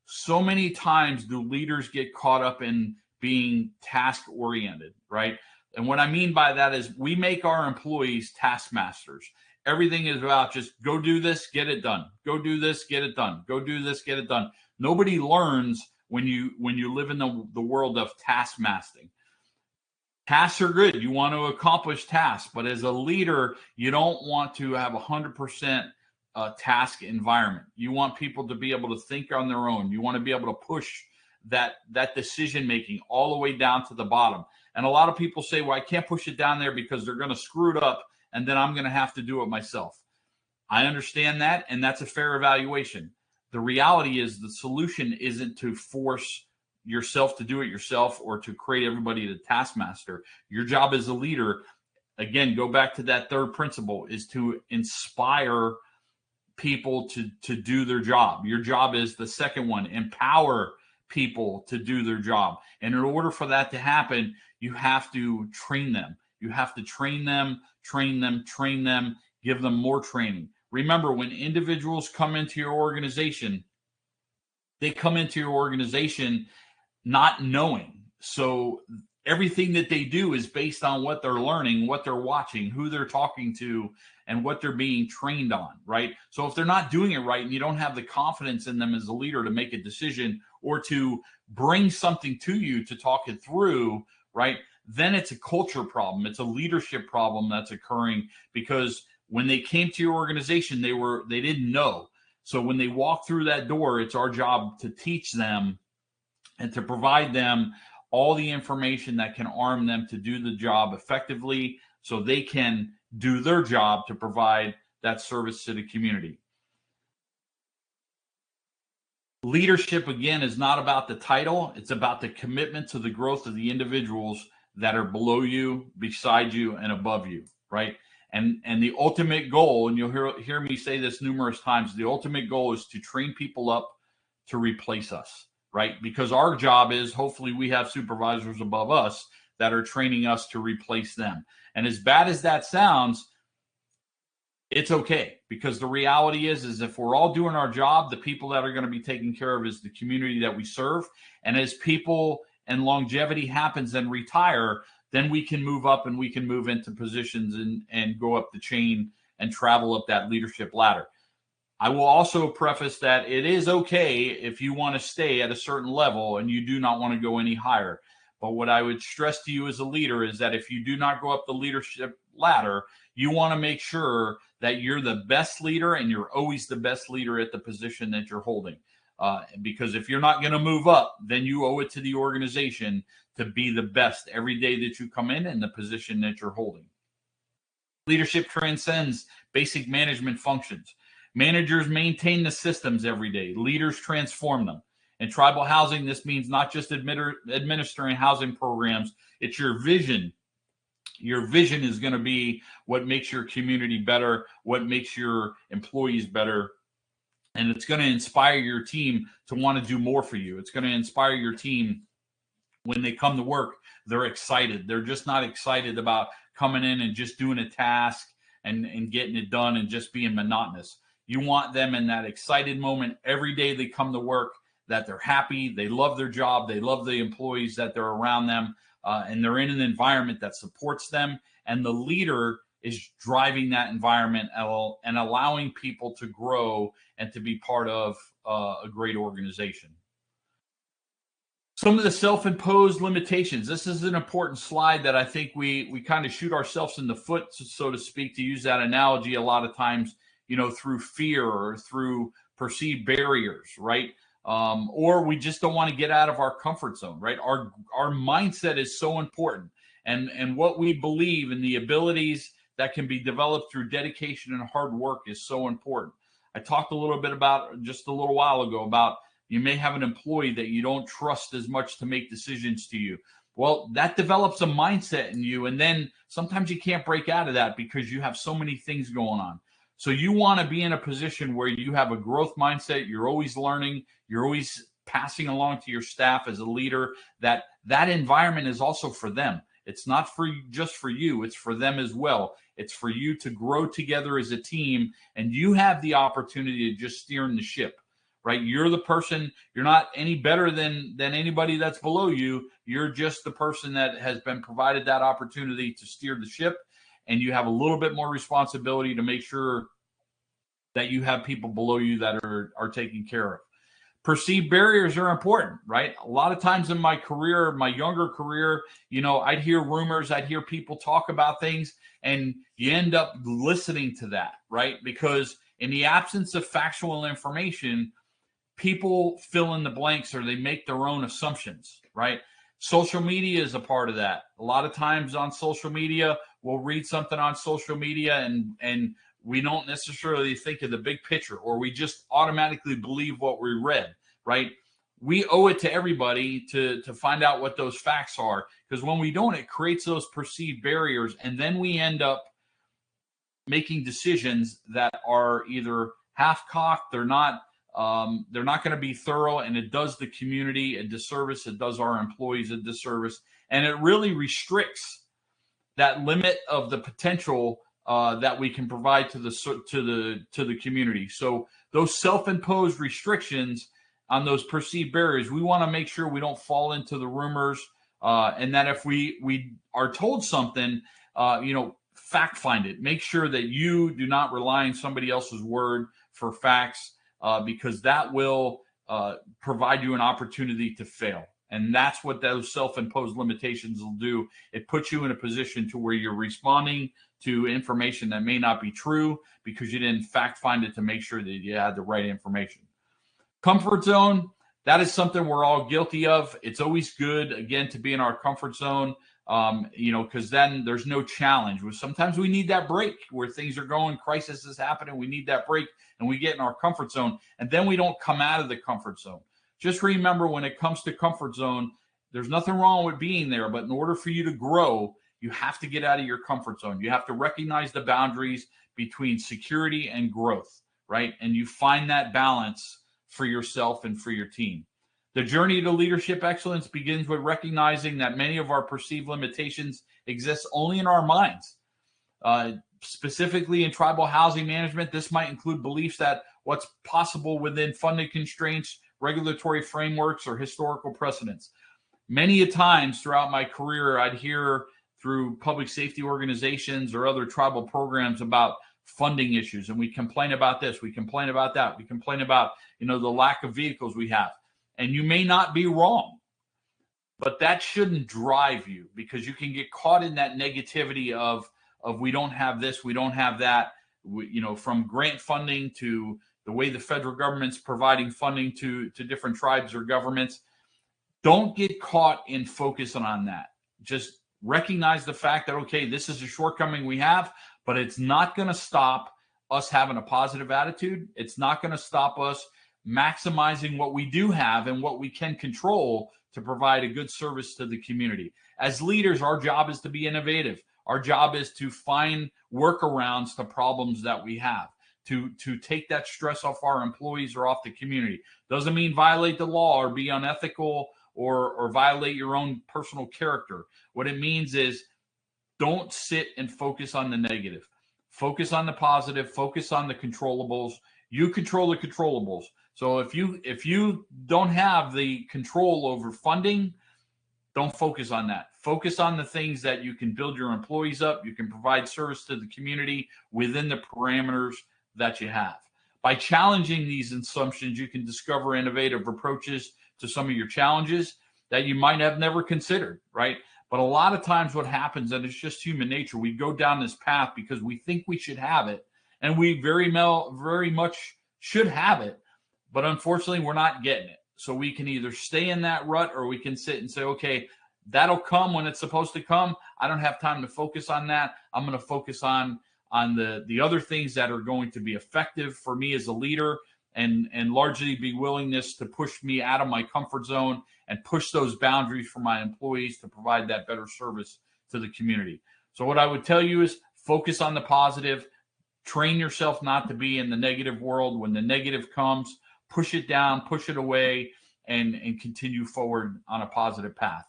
So many times do leaders get caught up in being task oriented, right? And what I mean by that is we make our employees taskmasters. Everything is about just go do this, get it done. Go do this, get it done. Go do this, get it done. Nobody learns when you live in the world of taskmasting. Tasks are good. You want to accomplish tasks, but as a leader, you don't want to have 100% task environment. You want people to be able to think on their own. You want to be able to push that decision making all the way down to the bottom. And a lot of people say, well, I can't push it down there because they're going to screw it up and then I'm going to have to do it myself. I understand that, and that's a fair evaluation. The reality is the solution isn't to force yourself to do it yourself or to create everybody to taskmaster. Your job as a leader, again, go back to that third principle, is to inspire people to do their job. Your job is the second one, empower people to do their job. And in order for that to happen, you have to train them. You have to train them, give them more training. Remember, when individuals come into your organization, they come into your organization not knowing. So everything that they do is based on what they're learning, what they're watching, who they're talking to, and what they're being trained on, right? So if they're not doing it right and you don't have the confidence in them as a leader to make a decision or to bring something to you to talk it through, right, then it's a culture problem. It's a leadership problem that's occurring because when they came to your organization, they didn't know. So when they walk through that door, it's our job to teach them and to provide them all the information that can arm them to do the job effectively so they can do their job to provide that service to the community. Leadership, again, is not about the title. It's about the commitment to the growth of the individuals that are below you, beside you, and above you, right? And the ultimate goal, and you'll hear me say this numerous times, the ultimate goal is to train people up to replace us, right? Because our job is, hopefully we have supervisors above us that are training us to replace them. And as bad as that sounds, it's okay, because the reality is if we're all doing our job, the people that are going to be taken care of is the community that we serve. And as people and longevity happens and retire, then we can move up and we can move into positions and go up the chain and travel up that leadership ladder. I will also preface that it is okay if you want to stay at a certain level and you do not want to go any higher. But what I would stress to you as a leader is that if you do not go up the leadership ladder, you want to make sure that you're the best leader and you're always the best leader at the position that you're holding. Because if you're not going to move up, then you owe it to the organization to be the best every day that you come in the position that you're holding. Leadership transcends basic management functions. Managers maintain the systems every day. Leaders transform them. In tribal housing, this means not just administering housing programs, it's your vision. Your vision is going to be what makes your community better, what makes your employees better, and it's going to inspire your team to want to do more for you. It's going to inspire your team when they come to work. They're excited. They're just not excited about coming in and just doing a task and getting it done and just being monotonous. You want them in that excited moment every day they come to work, that they're happy, they love their job, they love the employees that they're around them, and they're in an environment that supports them, and the leader is driving that environment and allowing people to grow and to be part of a great organization. Some of the self-imposed limitations. This is an important slide that I think we kind of shoot ourselves in the foot, so to speak, to use that analogy a lot of times, through fear or through perceived barriers, right? Or we just don't want to get out of our comfort zone, right? Our mindset is so important, and what we believe and the abilities that can be developed through dedication and hard work is so important. I talked a little bit about just a little while ago about you may have an employee that you don't trust as much to make decisions to you. Well, that develops a mindset in you, and then sometimes you can't break out of that because you have so many things going on. So you want to be in a position where you have a growth mindset. You're always learning. You're always passing along to your staff as a leader that environment is also for them. It's not just for you. It's for them as well. It's for you to grow together as a team, and you have the opportunity to just steer in the ship, right? You're the person. You're not any better than anybody that's below you. You're just the person that has been provided that opportunity to steer the ship, and you have a little bit more responsibility to make sure that you have people below you that are taken care of. Perceived barriers are important, right? A lot of times in my career, my younger career, I'd hear rumors, I'd hear people talk about things, and you end up listening to that, right? Because in the absence of factual information, people fill in the blanks or they make their own assumptions, right? Social media is a part of that. A lot of times on social media, we'll read something on social media and we don't necessarily think of the big picture, or we just automatically believe what we read, right? We owe it to everybody to find out what those facts are, because when we don't, it creates those perceived barriers, and then we end up making decisions that are either half-cocked, they're not going to be thorough, and it does the community a disservice, it does our employees a disservice, and it really restricts that limit of the potential that we can provide to the community. So those self-imposed restrictions on those perceived barriers, we want to make sure we don't fall into the rumors, and that if we are told something, fact find it. Make sure that you do not rely on somebody else's word for facts, because that will provide you an opportunity to fail. And that's what those self-imposed limitations will do. It puts you in a position to where you're responding to information that may not be true because you didn't fact find it to make sure that you had the right information. Comfort zone, that is something we're all guilty of. It's always good, again, to be in our comfort zone, because then there's no challenge. Sometimes we need that break where things are going, crisis is happening, we need that break, and we get in our comfort zone, and then we don't come out of the comfort zone. Just remember, when it comes to comfort zone, there's nothing wrong with being there, but in order for you to grow, you have to get out of your comfort zone. You have to recognize the boundaries between security and growth, right? And you find that balance for yourself and for your team. The journey to leadership excellence begins with recognizing that many of our perceived limitations exist only in our minds. Specifically in tribal housing management, this might include beliefs that what's possible within funding constraints, regulatory frameworks, or historical precedents. Many a times throughout my career, I'd hear through public safety organizations or other tribal programs about funding issues, and we complain about this, we complain about that, we complain about the lack of vehicles we have. And you may not be wrong, but that shouldn't drive you, because you can get caught in that negativity of we don't have this, we don't have that. From grant funding to the way the federal government's providing funding to different tribes or governments. Don't get caught in focusing on that. Just recognize the fact that, okay, this is a shortcoming we have, but it's not going to stop us having a positive attitude. It's not going to stop us maximizing what we do have and what we can control to provide a good service to the community. As leaders, our job is to be innovative. Our job is to find workarounds to problems that we have, to take that stress off our employees or off the community. Doesn't mean violate the law or be unethical or violate your own personal character. What it means is don't sit and focus on the negative. Focus on the positive. Focus on the controllables. You control the controllables. So if you don't have the control over funding, don't focus on that. Focus on the things that you can build your employees up. You can provide service to the community within the parameters that you have. By challenging these assumptions, you can discover innovative approaches to some of your challenges that you might have never considered, right? But a lot of times what happens, and it's just human nature, we go down this path because we think we should have it, and we very much should have it, but unfortunately we're not getting it. So we can either stay in that rut, or we can sit and say, okay, that'll come when it's supposed to come. I don't have time to focus on that. I'm going to focus on the other things that are going to be effective for me as a leader, and largely be willingness to push me out of my comfort zone and push those boundaries for my employees to provide that better service to the community. So what I would tell you is focus on the positive. Train yourself not to be in the negative world. When the negative comes, push it down, push it away, and continue forward on a positive path.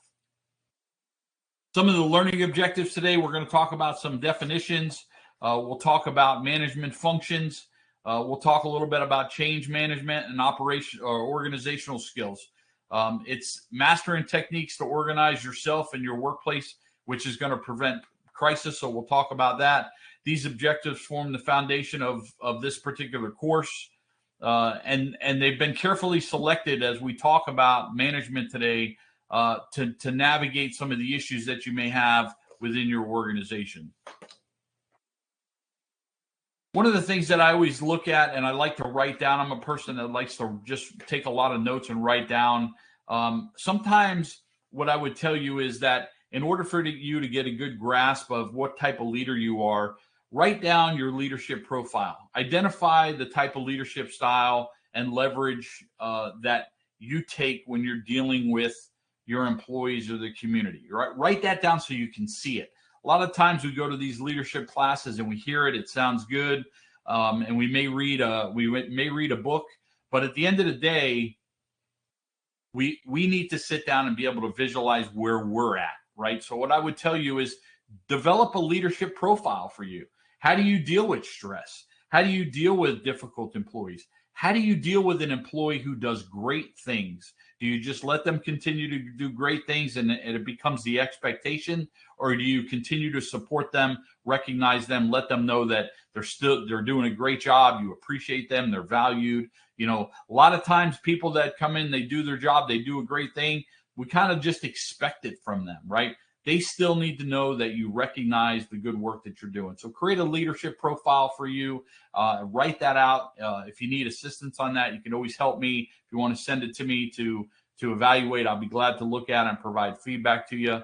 Some of the learning objectives today, we're going to talk about some definitions. We'll talk about management functions. We'll talk a little bit about change management and operation or organizational skills. It's mastering techniques to organize yourself and your workplace, which is going to prevent crisis. So we'll talk about that. These objectives form the foundation of this particular course. And they've been carefully selected as we talk about management today to navigate some of the issues that you may have within your organization. One of the things that I always look at, and I like to write down, I'm a person that likes to just take a lot of notes and write down. Sometimes what I would tell you is that in order for you to get a good grasp of what type of leader you are, write down your leadership profile. Identify the type of leadership style and leverage that you take when you're dealing with your employees or the community. Write that down so you can see it. A lot of times we go to these leadership classes and we hear it, it sounds good, and we may read a book, but at the end of the day, we need to sit down and be able to visualize where we're at, right? So what I would tell you is develop a leadership profile for you. How do you deal with stress? How do you deal with difficult employees? How do you deal with an employee who does great things? Do you just let them continue to do great things and it becomes the expectation? Or do you continue to support them, recognize them, let them know that they're doing a great job, you appreciate them, they're valued? You know, a lot of times people that come in, they do their job, they do a great thing. We kind of just expect it from them, right? They still need to know that you recognize the good work that you're doing. So create a leadership profile for you. Write that out. If you need assistance on that, you can always help me. If you want to send it to me to evaluate, I'll be glad to look at it and provide feedback to you.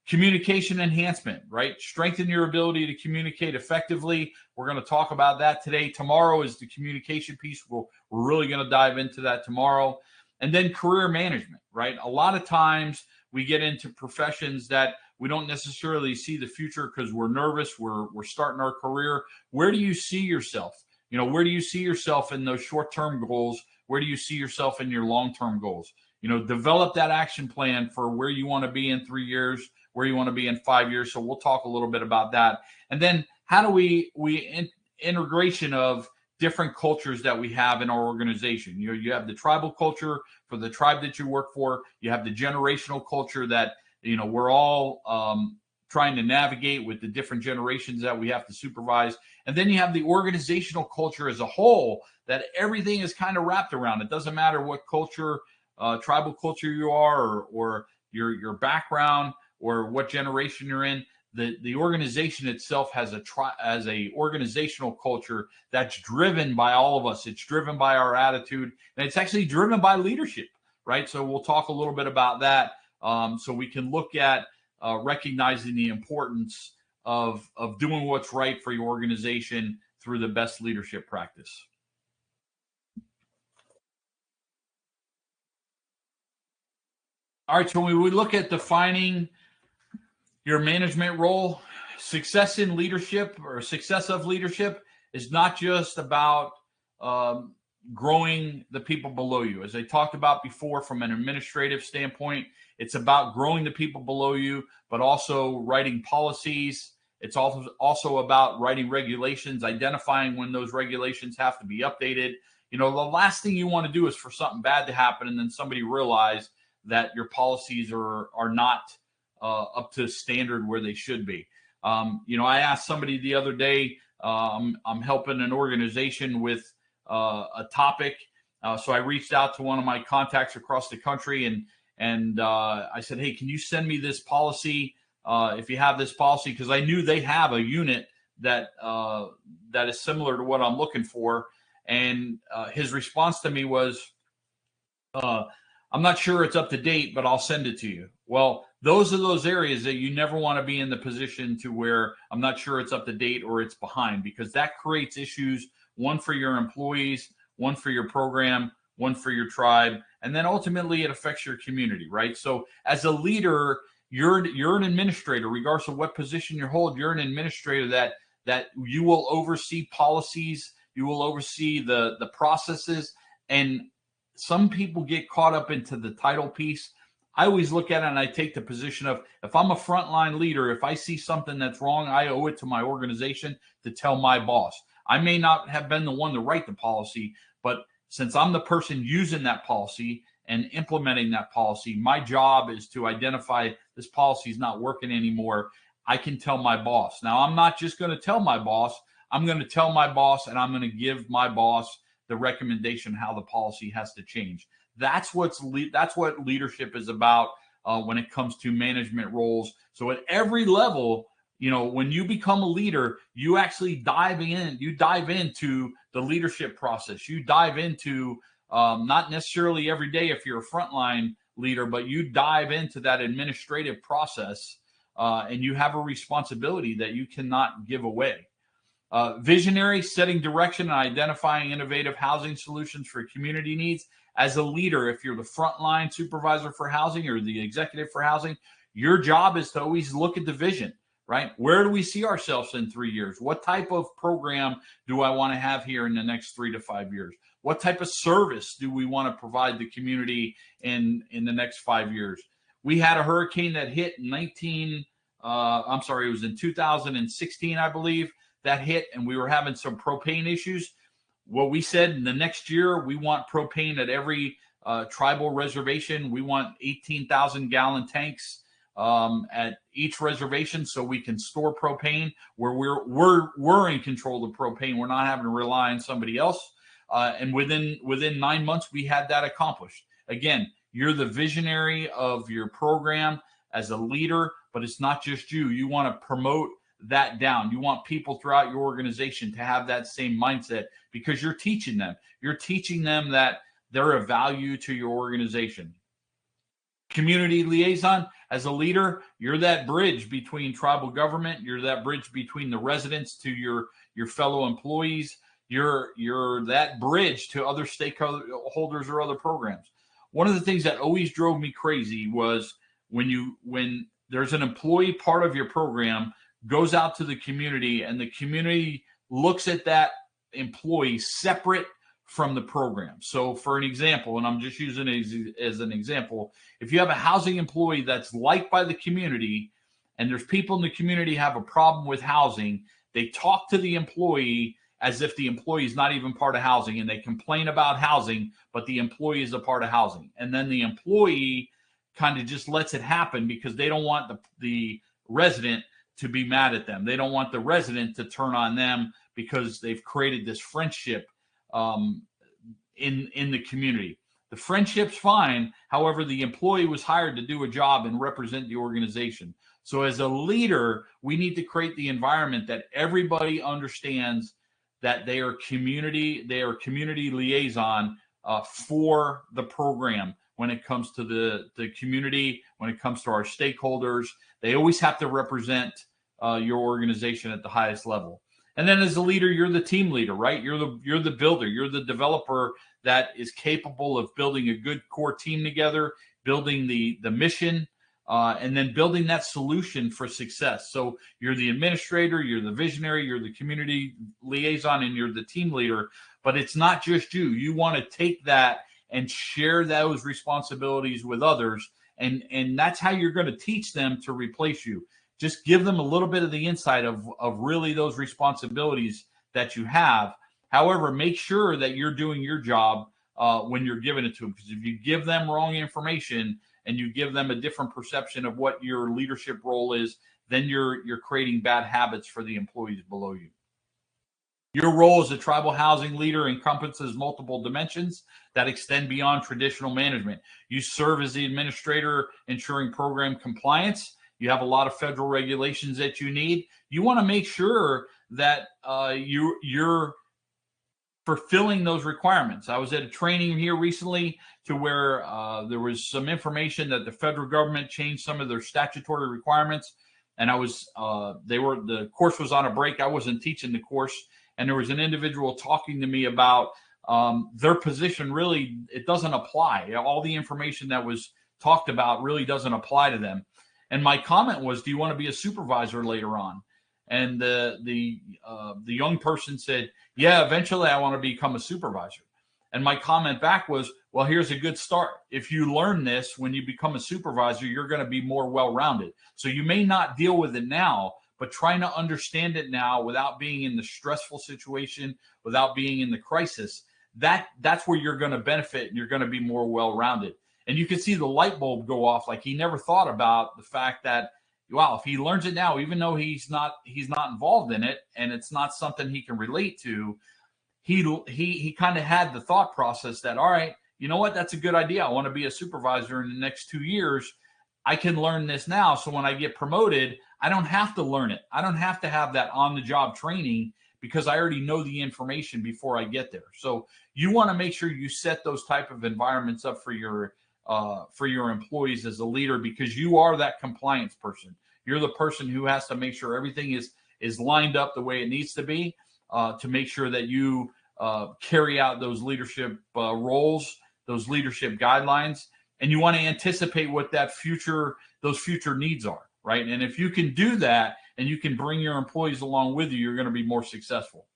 Communication enhancement, right? Strengthen your ability to communicate effectively. We're going to talk about that today. Tomorrow is the communication piece. We're really going to dive into that tomorrow. And then career management, right? A lot of times we get into professions that we don't necessarily see the future because we're nervous. We're starting our career. Where do you see yourself? You know, where do you see yourself in those short-term goals? Where do you see yourself in your long-term goals? You know, develop that action plan for where you want to be in 3 years, where you want to be in 5 years. So we'll talk a little bit about that. And then how do we integration of different cultures that we have in our organization? You know, you have the tribal culture for the tribe that you work for. You have the generational culture that, you know, we're all trying to navigate with the different generations that we have to supervise. And then you have the organizational culture as a whole that everything is kind of wrapped around. It doesn't matter what culture, tribal culture you are or your background or what generation you're in. The organization itself has a organizational culture that's driven by all of us. It's driven by our attitude, and it's actually driven by leadership, right? So we'll talk a little bit about that, so we can look at recognizing the importance of doing what's right for your organization through the best leadership practice. All right, so when we look at defining your management role, success in leadership or success of leadership is not just about growing the people below you. As I talked about before, from an administrative standpoint, it's about growing the people below you, but also writing policies. It's also about writing regulations, identifying when those regulations have to be updated. The last thing you want to do is for something bad to happen and then somebody realize that your policies are not up to standard where they should be. I asked somebody the other day, I'm helping an organization with a topic. So I reached out to one of my contacts across the country and I said, hey, can you send me this policy if you have this policy? Because I knew they have a unit that is similar to what I'm looking for. And his response to me was, I'm not sure it's up to date, but I'll send it to you. Well, those are those areas that you never want to be in the position to where I'm not sure it's up to date or it's behind, because that creates issues, one for your employees, one for your program, one for your tribe, and then ultimately it affects your community, right? So as a leader, you're an administrator, regardless of what position you hold. You're an administrator that you will oversee policies, you will oversee the processes, and some people get caught up into the title piece. I always look at it and I take the position of, if I'm a frontline leader, if I see something that's wrong, I owe it to my organization to tell my boss. I may not have been the one to write the policy, but since I'm the person using that policy and implementing that policy, my job is to identify this policy is not working anymore. I can tell my boss. Now, I'm not just going to tell my boss. I'm going to tell my boss, and I'm going to give my boss the recommendation how the policy has to change. That's what leadership is about when it comes to management roles. So at every level, when you become a leader, you actually dive into the leadership process. You dive into not necessarily every day if you're a frontline leader, but you dive into that administrative process, and you have a responsibility that you cannot give away. Visionary, setting direction and identifying innovative housing solutions for community needs. As a leader, if you're the frontline supervisor for housing or the executive for housing, your job is to always look at the vision, right? Where do we see ourselves in 3 years? What type of program do I want to have here in the next 3 to 5 years? What type of service do we want to provide the community in the next 5 years? We had a hurricane that hit it was in 2016, I believe, that hit, and we were having some propane issues. What we said, in the next year, we want propane at every tribal reservation. We want 18,000 gallon tanks at each reservation so we can store propane where we're in control of the propane. We're not having to rely on somebody else. And within 9 months, we had that accomplished. Again, you're the visionary of your program as a leader, but it's not just you. You want to promote that down. You want people throughout your organization to have that same mindset, because you're teaching them. You're teaching them that they're of value to your organization. Community liaison, as a leader, you're that bridge between tribal government. You're that bridge between the residents to your fellow employees. You're that bridge to other stakeholders or other programs. One of the things that always drove me crazy was when there's an employee part of your program goes out to the community and the community looks at that employee separate from the program. So for an example, and I'm just using it as an example, if you have a housing employee that's liked by the community and there's people in the community have a problem with housing, they talk to the employee as if the employee is not even part of housing, and they complain about housing, but the employee is a part of housing. And then the employee kind of just lets it happen because they don't want the resident to be mad at them. They don't want the resident to turn on them because they've created this friendship in the community. The friendship's fine. However, the employee was hired to do a job and represent the organization. So as a leader, we need to create the environment that everybody understands that they are community liaison for the program when it comes to the community, when it comes to our stakeholders. They always have to represent your organization at the highest level. And then as a leader, you're the team leader, right? You're the builder. You're the developer that is capable of building a good core team together, building the mission, and then building that solution for success. So you're the administrator, you're the visionary, you're the community liaison, and you're the team leader. But it's not just you. You want to take that and share those responsibilities with others. And that's how you're going to teach them to replace you. Just give them a little bit of the insight of really those responsibilities that you have. However, make sure that you're doing your job when you're giving it to them. Because if you give them wrong information and you give them a different perception of what your leadership role is, then you're creating bad habits for the employees below you. Your role as a tribal housing leader encompasses multiple dimensions that extend beyond traditional management. You serve as the administrator, ensuring program compliance. You have a lot of federal regulations that you need. You want to make sure that you're fulfilling those requirements. I was at a training here recently to where there was some information that the federal government changed some of their statutory requirements. And the course was on a break. I wasn't teaching the course. And there was an individual talking to me about their position. Really, it doesn't apply. All the information that was talked about really doesn't apply to them. And my comment was, do you want to be a supervisor later on? And the young person said, yeah, eventually I want to become a supervisor. And my comment back was, well, here's a good start. If you learn this, when you become a supervisor, you're going to be more well-rounded. So you may not deal with it now, but trying to understand it now without being in the stressful situation, without being in the crisis, that's where you're going to benefit and you're going to be more well-rounded. And you can see the light bulb go off. Like he never thought about the fact that, wow, if he learns it now, even though he's not involved in it and it's not something he can relate to, he kind of had the thought process that, all right, you know what, that's a good idea. I want to be a supervisor in the next 2 years. I can learn this now. So when I get promoted, I don't have to learn it. I don't have to have that on-the-job training because I already know the information before I get there. So you want to make sure you set those type of environments up for your employees as a leader, because you are that compliance person. You're the person who has to make sure everything is lined up the way it needs to be to make sure that you carry out those leadership roles, those leadership guidelines, and you want to anticipate what those future needs are, right? And if you can do that and you can bring your employees along with you, you're going to be more successful.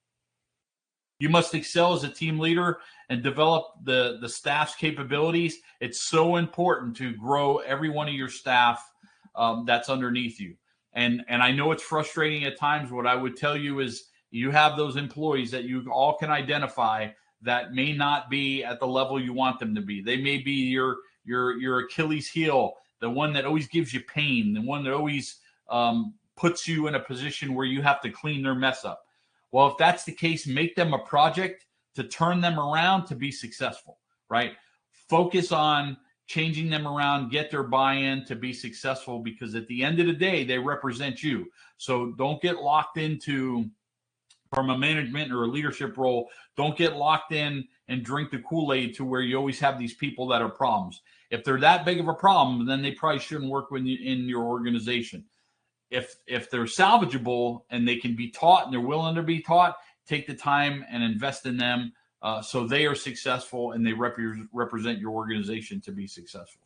You must excel as a team leader and develop the staff's capabilities. It's so important to grow every one of your staff that's underneath you. And I know it's frustrating at times. What I would tell you is you have those employees that you all can identify that may not be at the level you want them to be. They may be your Achilles heel, the one that always gives you pain, the one that always puts you in a position where you have to clean their mess up. Well, if that's the case, make them a project to turn them around to be successful, right? Focus on changing them around, get their buy-in to be successful, because at the end of the day, they represent you. So don't get locked into, from a management or a leadership role, don't get locked in and drink the Kool-Aid to where you always have these people that are problems. If they're that big of a problem, then they probably shouldn't work with you in your organization. If they're salvageable and they can be taught and they're willing to be taught, take the time and invest in them so they are successful and they represent your organization to be successful.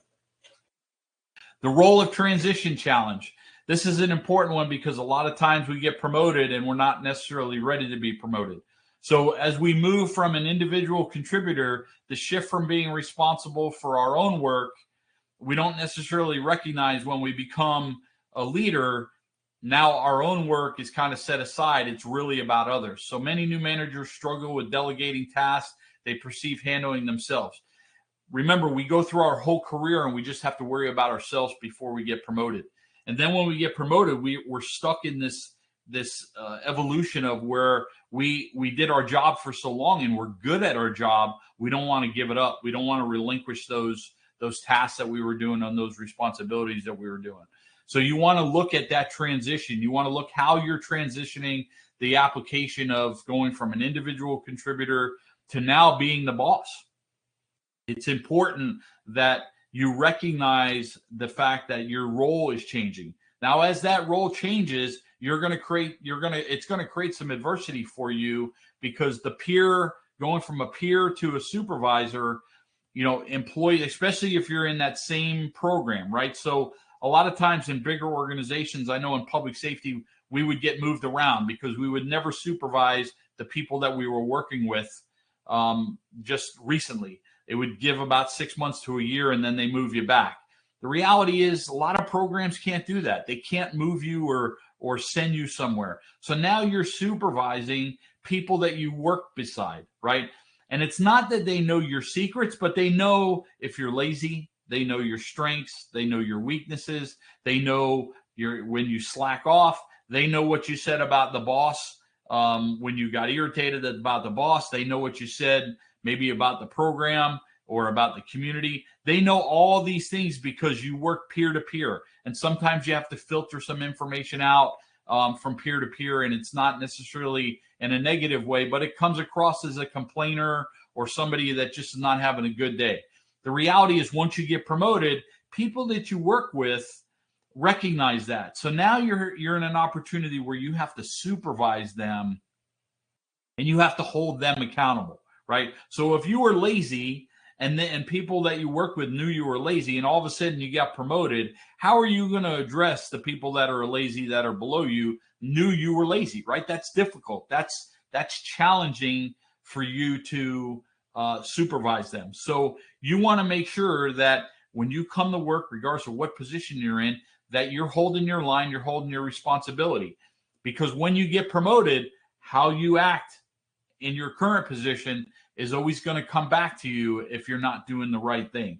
The role of transition challenge. This is an important one because a lot of times we get promoted and we're not necessarily ready to be promoted. So as we move from an individual contributor, the shift from being responsible for our own work, we don't necessarily recognize when we become a leader. Now our own work is kind of set aside. It's really about others. So many new managers struggle with delegating tasks they perceive handling themselves. Remember, we go through our whole career and we just have to worry about ourselves before we get promoted. And then when we get promoted, we're stuck in this evolution of where we did our job for so long and we're good at our job. We don't want to give it up. We don't want to relinquish those tasks that we were doing on those responsibilities that we were doing. So you want to look at that transition. You want to look how you're transitioning the application of going from an individual contributor to now being the boss. It's important that you recognize the fact that your role is changing. Now, as that role changes, it's going to create some adversity for you, because going from a peer to a supervisor, employee, especially if you're in that same program, right? So a lot of times in bigger organizations, I know in public safety, we would get moved around because we would never supervise the people that we were working with just recently. It would give about 6 months to a year, and then they move you back. The reality is a lot of programs can't do that. They can't move you or send you somewhere. So now you're supervising people that you work beside, right? And it's not that they know your secrets, but they know if you're lazy, they know your strengths, they know your weaknesses, they know when you slack off, they know what you said about the boss when you got irritated about the boss. They know what you said maybe about the program or about the community. They know all these things because you work peer to peer. And sometimes you have to filter some information out from peer to peer, and it's not necessarily in a negative way, but it comes across as a complainer or somebody that just is not having a good day. The reality is, once you get promoted, people that you work with recognize that. So now you're in an opportunity where you have to supervise them and you have to hold them accountable, right? So if you were lazy and people that you work with knew you were lazy, and all of a sudden you got promoted, how are you going to address the people that are lazy, that are below you, knew you were lazy, right? That's difficult. That's challenging for you to supervise them. So you want to make sure that when you come to work, regardless of what position you're in, that you're holding your line, you're holding your responsibility. Because when you get promoted, how you act in your current position is always going to come back to you if you're not doing the right thing.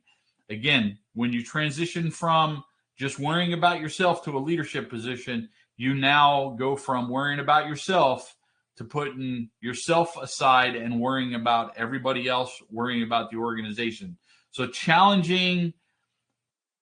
Again, when you transition from just worrying about yourself to a leadership position, you now go from worrying about yourself to putting yourself aside and worrying about everybody else, worrying about the organization. So challenging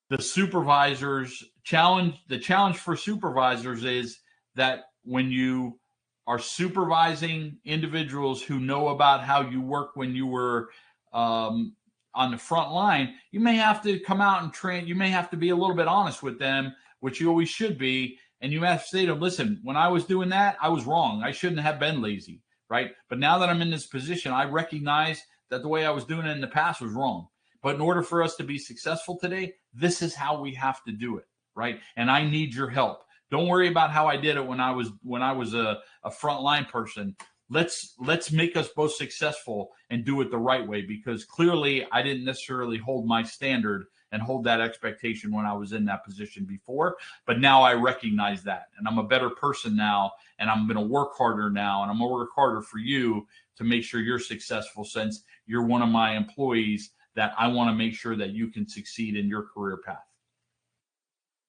the supervisors, the challenge for supervisors is that when you are supervising individuals who know about how you work when you were on the front line, you may have to come out and train. You may have to be a little bit honest with them, which you always should be. And you have to say to them, listen, when I was doing that, I was wrong. I shouldn't have been lazy, right? But now that I'm in this position, I recognize that the way I was doing it in the past was wrong. But in order for us to be successful today, this is how we have to do it, right? And I need your help. Don't worry about how I did it when I was a frontline person. Let's make us both successful and do it the right way, because clearly I didn't necessarily hold my standard and hold that expectation when I was in that position before. But now I recognize that, and I'm a better person now, and I'm going to work harder now, and I'm going to work harder for you to make sure you're successful, since you're one of my employees that I want to make sure that you can succeed in your career path.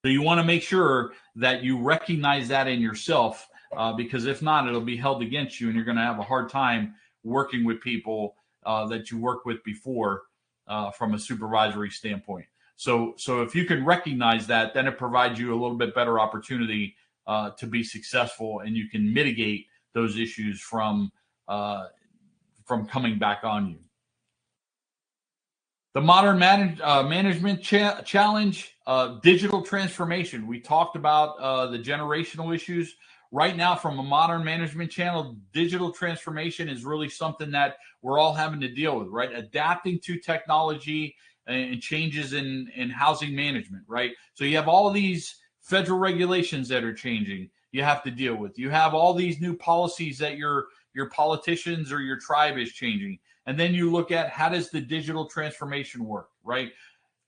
So you want to make sure that you recognize that in yourself, because if not, it'll be held against you, and you're going to have a hard time working with people that you worked with before from a supervisory standpoint. So if you can recognize that, then it provides you a little bit better opportunity to be successful, and you can mitigate those issues from coming back on you. The modern management challenge, digital transformation. We talked about the generational issues. Right now, from a modern management channel, digital transformation is really something that we're all having to deal with, right? Adapting to technology and changes in housing management, right? So you have all these federal regulations that are changing you have to deal with. You have all these new policies that your politicians or your tribe is changing. And then you look at, how does the digital transformation work, right?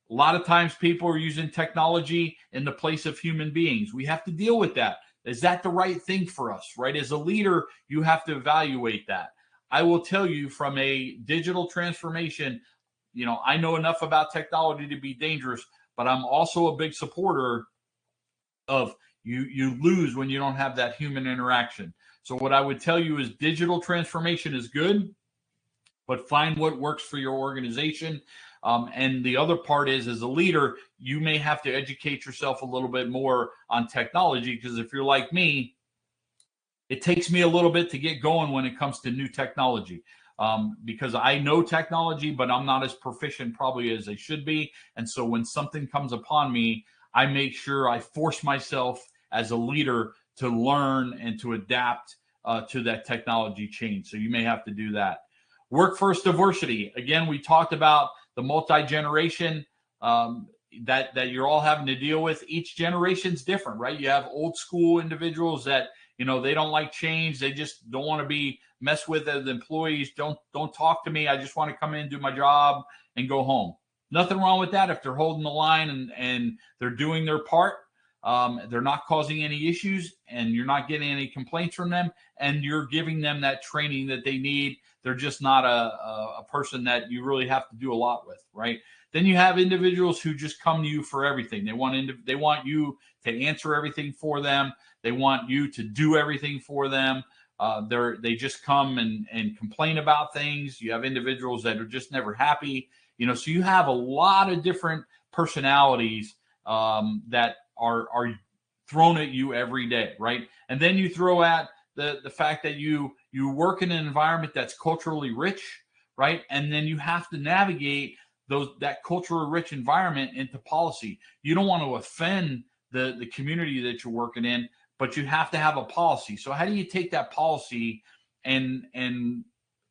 A lot of times people are using technology in the place of human beings. We have to deal with that. Is that the right thing for us, right? As a leader, you have to evaluate that. I will tell you, from a digital transformation, I know enough about technology to be dangerous, but I'm also a big supporter of You lose when you don't have that human interaction. So what I would tell you is digital transformation is good, but find what works for your organization. And the other part is, as a leader, you may have to educate yourself a little bit more on technology, because if you're like me, it takes me a little bit to get going when it comes to new technology, because I know technology, but I'm not as proficient probably as I should be. And so when something comes upon me, I make sure I force myself as a leader to learn and to adapt to that technology change. So you may have to do that. Workforce diversity. Again, we talked about the multi-generation that you're all having to deal with. Each generation's different, right? You have old school individuals that, they don't like change. They just don't want to be messed with as employees. Don't talk to me. I just want to come in, do my job, and go home. Nothing wrong with that if they're holding the line and they're doing their part. They're not causing any issues, and you're not getting any complaints from them, and you're giving them that training that they need. They're just not a person that you really have to do a lot with, right? Then you have individuals who just come to you for everything. They want you to answer everything for them. They want you to do everything for them. They just come and complain about things. You have individuals that are just never happy. So you have a lot of different personalities that are thrown at you every day, right? And then you throw at the fact that you work in an environment that's culturally rich, right? And then you have to navigate that culturally rich environment into policy. You don't want to offend the community that you're working in, but you have to have a policy. So how do you take that policy and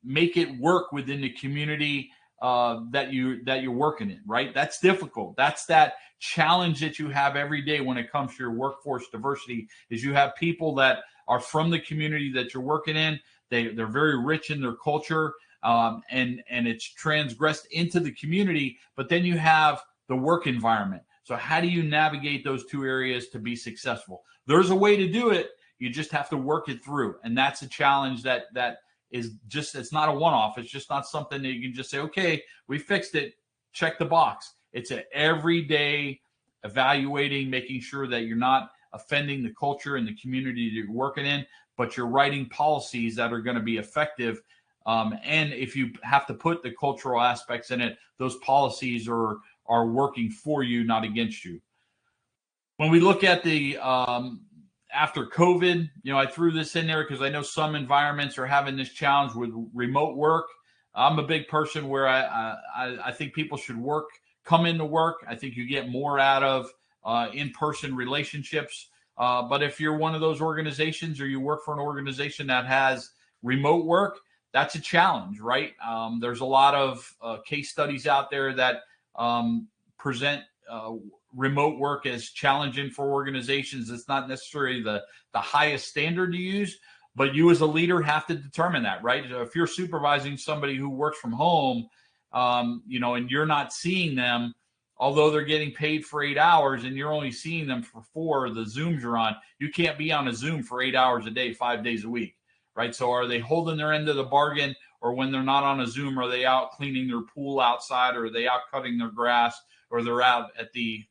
make it work within the community that you're working in, right? That's difficult. That's that challenge that you have every day when it comes to your workforce diversity. Is you have people that are from the community that you're working in. They're very rich in their culture, and it's transgressed into the community. But then you have the work environment. So how do you navigate those two areas to be successful? There's a way to do it. You just have to work it through, and that's a challenge that is just, it's not a one-off. It's just not something that you can just say, okay, we fixed it, check the box. It's an everyday evaluating, making sure that you're not offending the culture and the community that you're working in, but you're writing policies that are going to be effective. And if you have to put the cultural aspects in it, those policies are working for you, not against you. When we look at the after COVID, I threw this in there because I know some environments are having this challenge with remote work. I'm a big person where I think people should come into work. I think you get more out of in-person relationships. But if you're one of those organizations, or you work for an organization that has remote work, that's a challenge, right? There's a lot of case studies out there that present remote work as challenging for organizations. It's not necessarily the highest standard to use, but you as a leader have to determine that, right? If you're supervising somebody who works from home, and you're not seeing them, although they're getting paid for 8 hours, and you're only seeing them for 4, the Zooms you're on, you can't be on a Zoom for 8 hours a day, 5 days a week, right? So are they holding their end of the bargain? Or when they're not on a Zoom, are they out cleaning their pool outside, or are they out cutting their grass, or they're out at the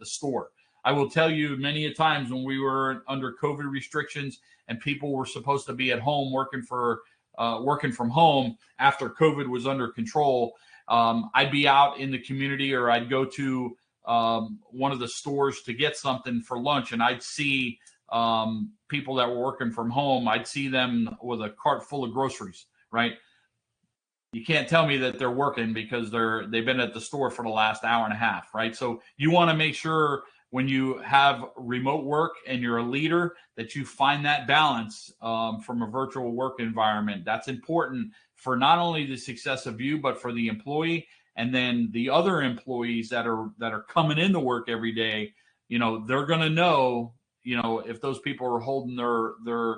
store? I will tell you, many a times when we were under COVID restrictions and people were supposed to be at home working from home after COVID was under control, I'd be out in the community, or I'd go to one of the stores to get something for lunch, and I'd see people that were working from home. I'd see them with a cart full of groceries, right? You can't tell me that they're working because they've been at the store for the last hour and a half, right? So you want to make sure when you have remote work and you're a leader that you find that balance from a virtual work environment. That's important for not only the success of you, but for the employee, and then the other employees that are coming into work every day. They're going to know, if those people are holding their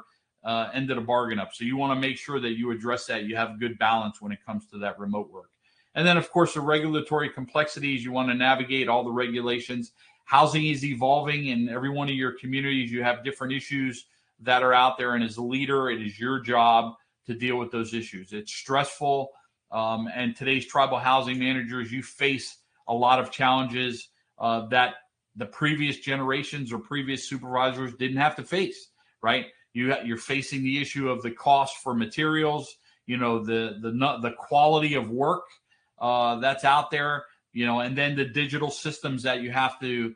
end of the bargain up. So you want to make sure that you address that. You have good balance when it comes to that remote work. And then, of course, the regulatory complexities. You want to navigate all the regulations. Housing is evolving in every one of your communities. You have different issues that are out there. And as a leader, it is your job to deal with those issues. It's stressful. And today's tribal housing managers, you face a lot of challenges that the previous generations or previous supervisors didn't have to face, right? You're facing the issue of the cost for materials, the quality of work that's out there, and then the digital systems that you have to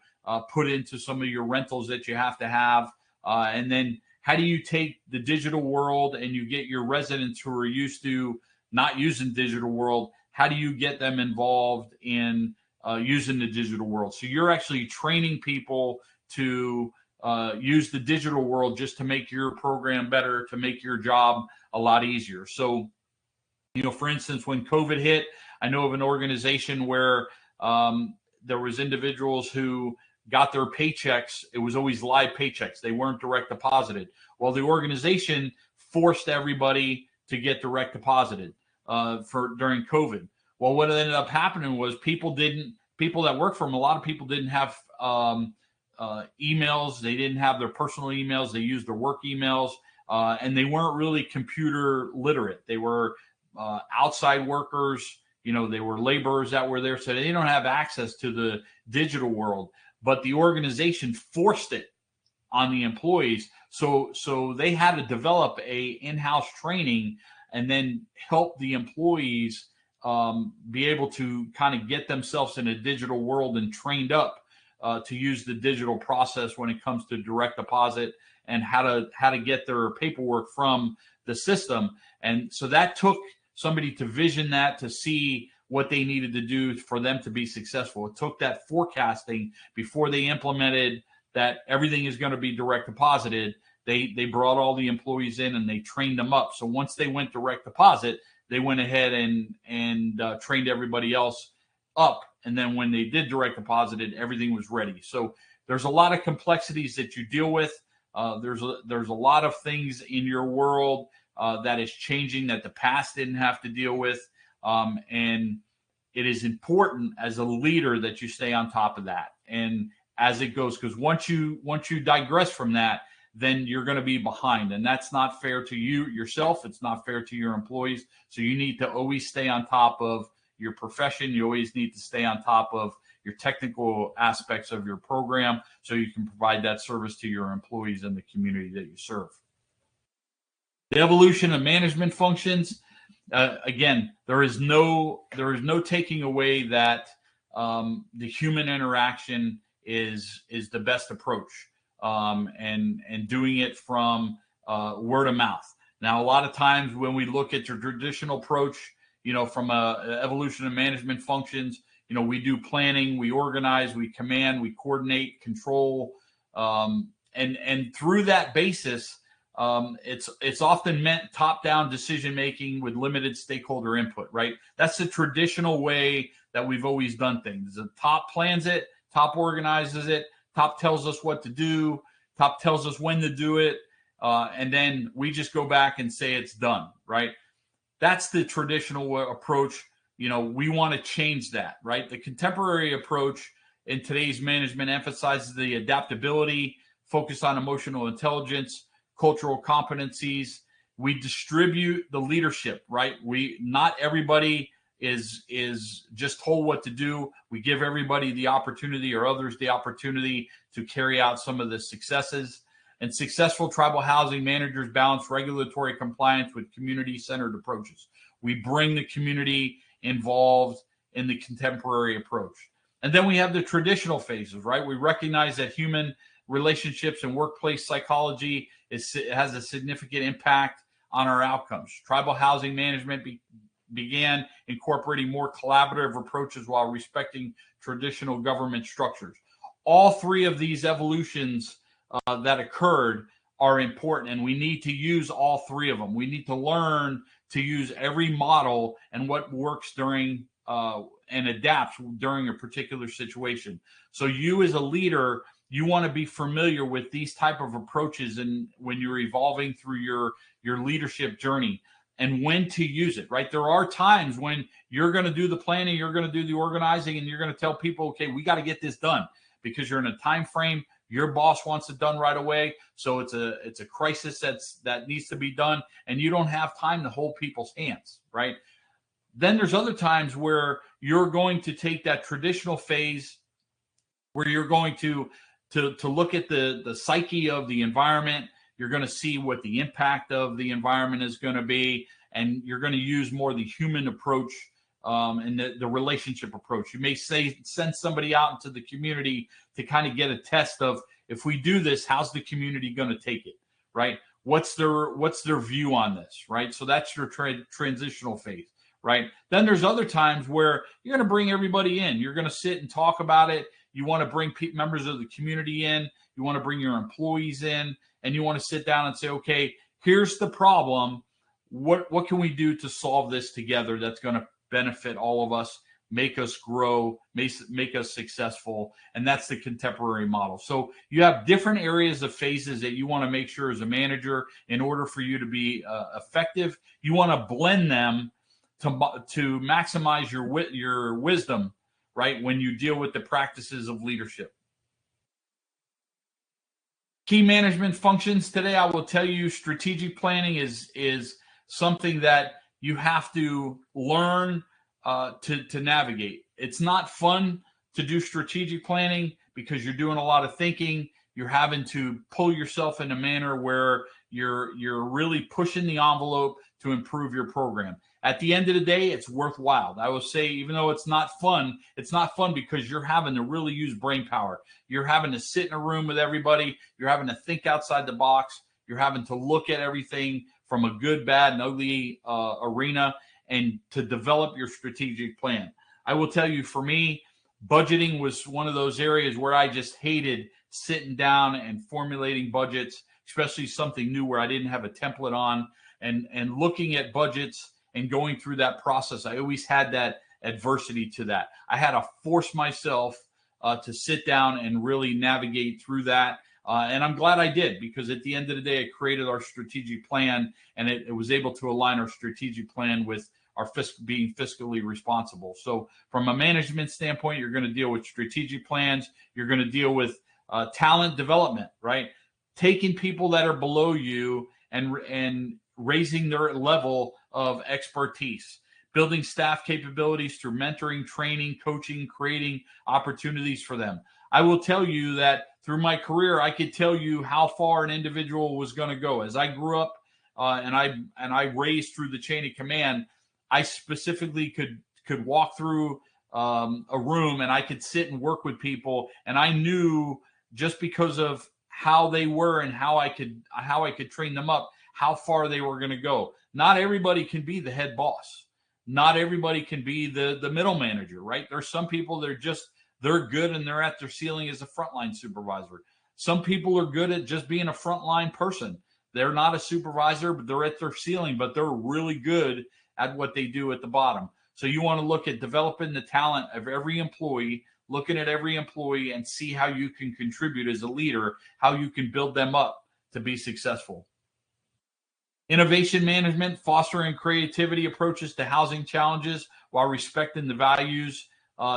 put into some of your rentals that you have to have. And then how do you take the digital world and you get your residents who are used to not using digital world, how do you get them involved in using the digital world? So you're actually training people to use the digital world just to make your program better, to make your job a lot easier. So, for instance, when COVID hit, I know of an organization where there was individuals who got their paychecks. It was always live paychecks. They weren't direct deposited. Well, the organization forced everybody to get direct deposited during COVID. Well, what ended up happening was people that work for them, a lot of people didn't have emails. They didn't have their personal emails. They used their work emails, and they weren't really computer literate. They were outside workers. They were laborers that were there, so they don't have access to the digital world. But the organization forced it on the employees. So they had to develop a in-house training and then help the employees be able to kind of get themselves in a digital world and trained up to use the digital process when it comes to direct deposit and how to get their paperwork from the system. And so that took somebody to vision that, to see what they needed to do for them to be successful. It took that forecasting before they implemented that everything is going to be direct deposited. They brought all the employees in and they trained them up. So once they went direct deposit, they went ahead and trained everybody else up. And then when they did direct deposited, everything was ready. So there's a lot of complexities that you deal with. There's a lot of things in your world that is changing that the past didn't have to deal with. And it is important as a leader that you stay on top of that. And as it goes, because once you digress from that, then you're going to be behind. And that's not fair to you yourself. It's not fair to your employees. So you need to always stay on top of your profession. You always need to stay on top of your technical aspects of your program so you can provide that service to your employees and the community that you serve. The evolution of management functions. Again, there is no taking away that the human interaction is the best approach, and doing it from word of mouth. Now, a lot of times when we look at your traditional approach, from a evolution of management functions, we do planning, we organize, we command, we coordinate, control, and through that basis. It's often meant top-down decision-making with limited stakeholder input, right? That's the traditional way that we've always done things. The top plans it, top organizes it, top tells us what to do, top tells us when to do it, and then we just go back and say it's done, right? That's the traditional approach. We want to change that, right? The contemporary approach in today's management emphasizes the adaptability, focus on emotional intelligence, cultural competencies. We distribute the leadership, right? Not everybody is just told what to do. We give everybody the opportunity, or others the opportunity, to carry out some of the successes. And successful tribal housing managers balance regulatory compliance with community-centered approaches. We bring the community involved in the contemporary approach. And then we have the traditional phases, right? We recognize that human relationships and workplace psychology has a significant impact on our outcomes. Tribal housing management began incorporating more collaborative approaches while respecting traditional government structures. All three of these evolutions that occurred are important, and we need to use all three of them. We need to learn to use every model and what works during and adapts during a particular situation. So you as a leader, you want to be familiar with these type of approaches, and when you're evolving through your leadership journey, and when to use it, right? There are times when you're going to do the planning, you're going to do the organizing, and you're going to tell people, okay, we got to get this done because you're in a time frame. Your boss wants it done right away. So it's a crisis that needs to be done, and you don't have time to hold people's hands, right? Then there's other times where you're going to take that traditional phase where you're going to look at the psyche of the environment. You're going to see what the impact of the environment is going to be, and you're going to use more the human approach and the relationship approach. You may send somebody out into the community to kind of get a test of, if we do this, how's the community going to take it, right? What's their view on this, right? So that's your transitional phase, right? Then there's other times where you're going to bring everybody in. You're going to sit and talk about it. You want to bring members of the community in. You want to bring your employees in, and you want to sit down and say, okay, here's the problem. What can we do to solve this together that's going to benefit all of us, make us grow, make us successful? And that's the contemporary model. So you have different areas of phases that you want to make sure as a manager, in order for you to be effective, you want to blend them to maximize your wisdom, right, when you deal with the practices of leadership. Key management functions today, I will tell you, strategic planning is something that you have to learn to navigate. It's not fun to do strategic planning because you're doing a lot of thinking. You're having to pull yourself in a manner where you're really pushing the envelope to improve your program. At the end of the day, it's worthwhile. I will say, even though it's not fun because you're having to really use brain power. You're having to sit in a room with everybody. You're having to think outside the box. You're having to look at everything from a good, bad, and ugly arena, and to develop your strategic plan. I will tell you, for me, budgeting was one of those areas where I just hated sitting down and formulating budgets, especially something new where I didn't have a template on, and looking at budgets and going through that process. I always had that adversity to that. I had to force myself to sit down and really navigate through that. And I'm glad I did, because at the end of the day, it created our strategic plan, and it was able to align our strategic plan with our being fiscally responsible. So from a management standpoint, you're going to deal with strategic plans. You're going to deal with talent development, right? Taking people that are below you and raising their level of expertise, building staff capabilities through mentoring, training, coaching, creating opportunities for them. I will tell you that through my career, I could tell you how far an individual was going to go. As I grew up and I raised through the chain of command, I specifically could walk through a room, and I could sit and work with people, and I knew, just because of how they were and how I could train them up, how far they were going to go. Not everybody can be the head boss. Not everybody can be the middle manager, right? There's some people that they're good and they're at their ceiling as a frontline supervisor. Some people are good at just being a frontline person. They're not a supervisor, but they're at their ceiling, but they're really good at what they do at the bottom. So you want to look at developing the talent of every employee, looking at every employee, and see how you can contribute as a leader, how you can build them up to be successful. Innovation management, fostering creativity approaches to housing challenges while respecting the values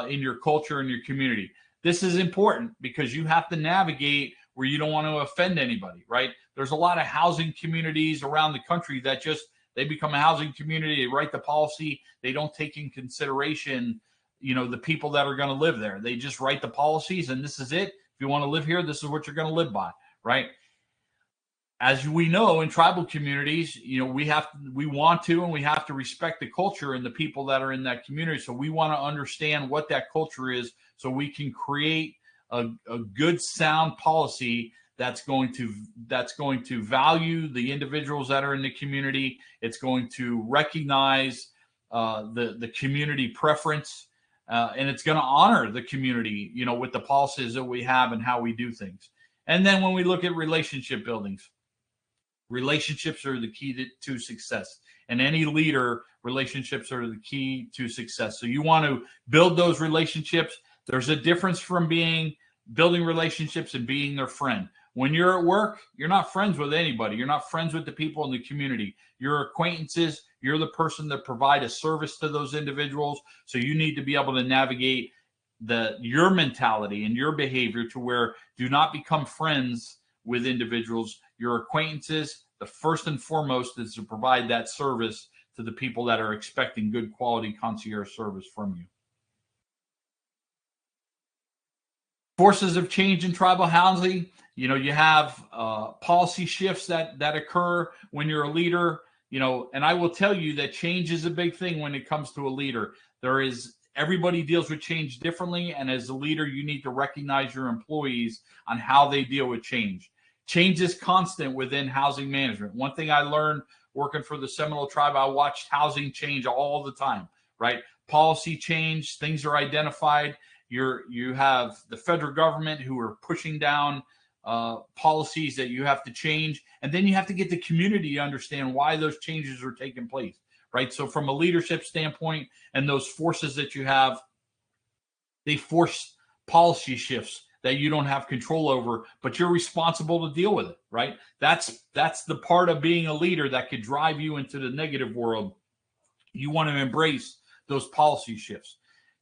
in your culture and your community. This is important because you have to navigate where you don't want to offend anybody, right? There's a lot of housing communities around the country that they become a housing community, they write the policy, they don't take in consideration, the people that are going to live there. They just write the policies, and this is it. If you want to live here, this is what you're going to live by, right? As we know, in tribal communities, we want to and we have to respect the culture and the people that are in that community. So we want to understand what that culture is, so we can create a good, sound policy that's going to value the individuals that are in the community. It's going to recognize the community preference, and it's going to honor the community, with the policies that we have and how we do things. And then when we look at relationship buildings, relationships are the key to success. And any leader, relationships are the key to success. So you want to build those relationships. There's a difference from building relationships and being their friend. When you're at work, you're not friends with anybody. You're not friends with the people in the community. Your acquaintances, you're the person that provide a service to those individuals. So you need to be able to navigate your mentality and your behavior to where do not become friends with individuals. Your acquaintances, the first and foremost is to provide that service to the people that are expecting good quality concierge service from you. Forces of change in tribal housing. You know, you have policy shifts that occur when you're a leader. You know, and I will tell you that change is a big thing when it comes to a leader. Everybody deals with change differently, and as a leader, you need to recognize your employees on how they deal with change. Change is constant within housing management. One thing I learned working for the Seminole Tribe, I watched housing change all the time, right? Policy change, things are identified. You have the federal government who are pushing down policies that you have to change, and then you have to get the community to understand why those changes are taking place, right? So from a leadership standpoint, and those forces that you have, they force policy shifts that you don't have control over, but you're responsible to deal with it, right? That's the part of being a leader that could drive you into the negative world. You want to embrace those policy shifts.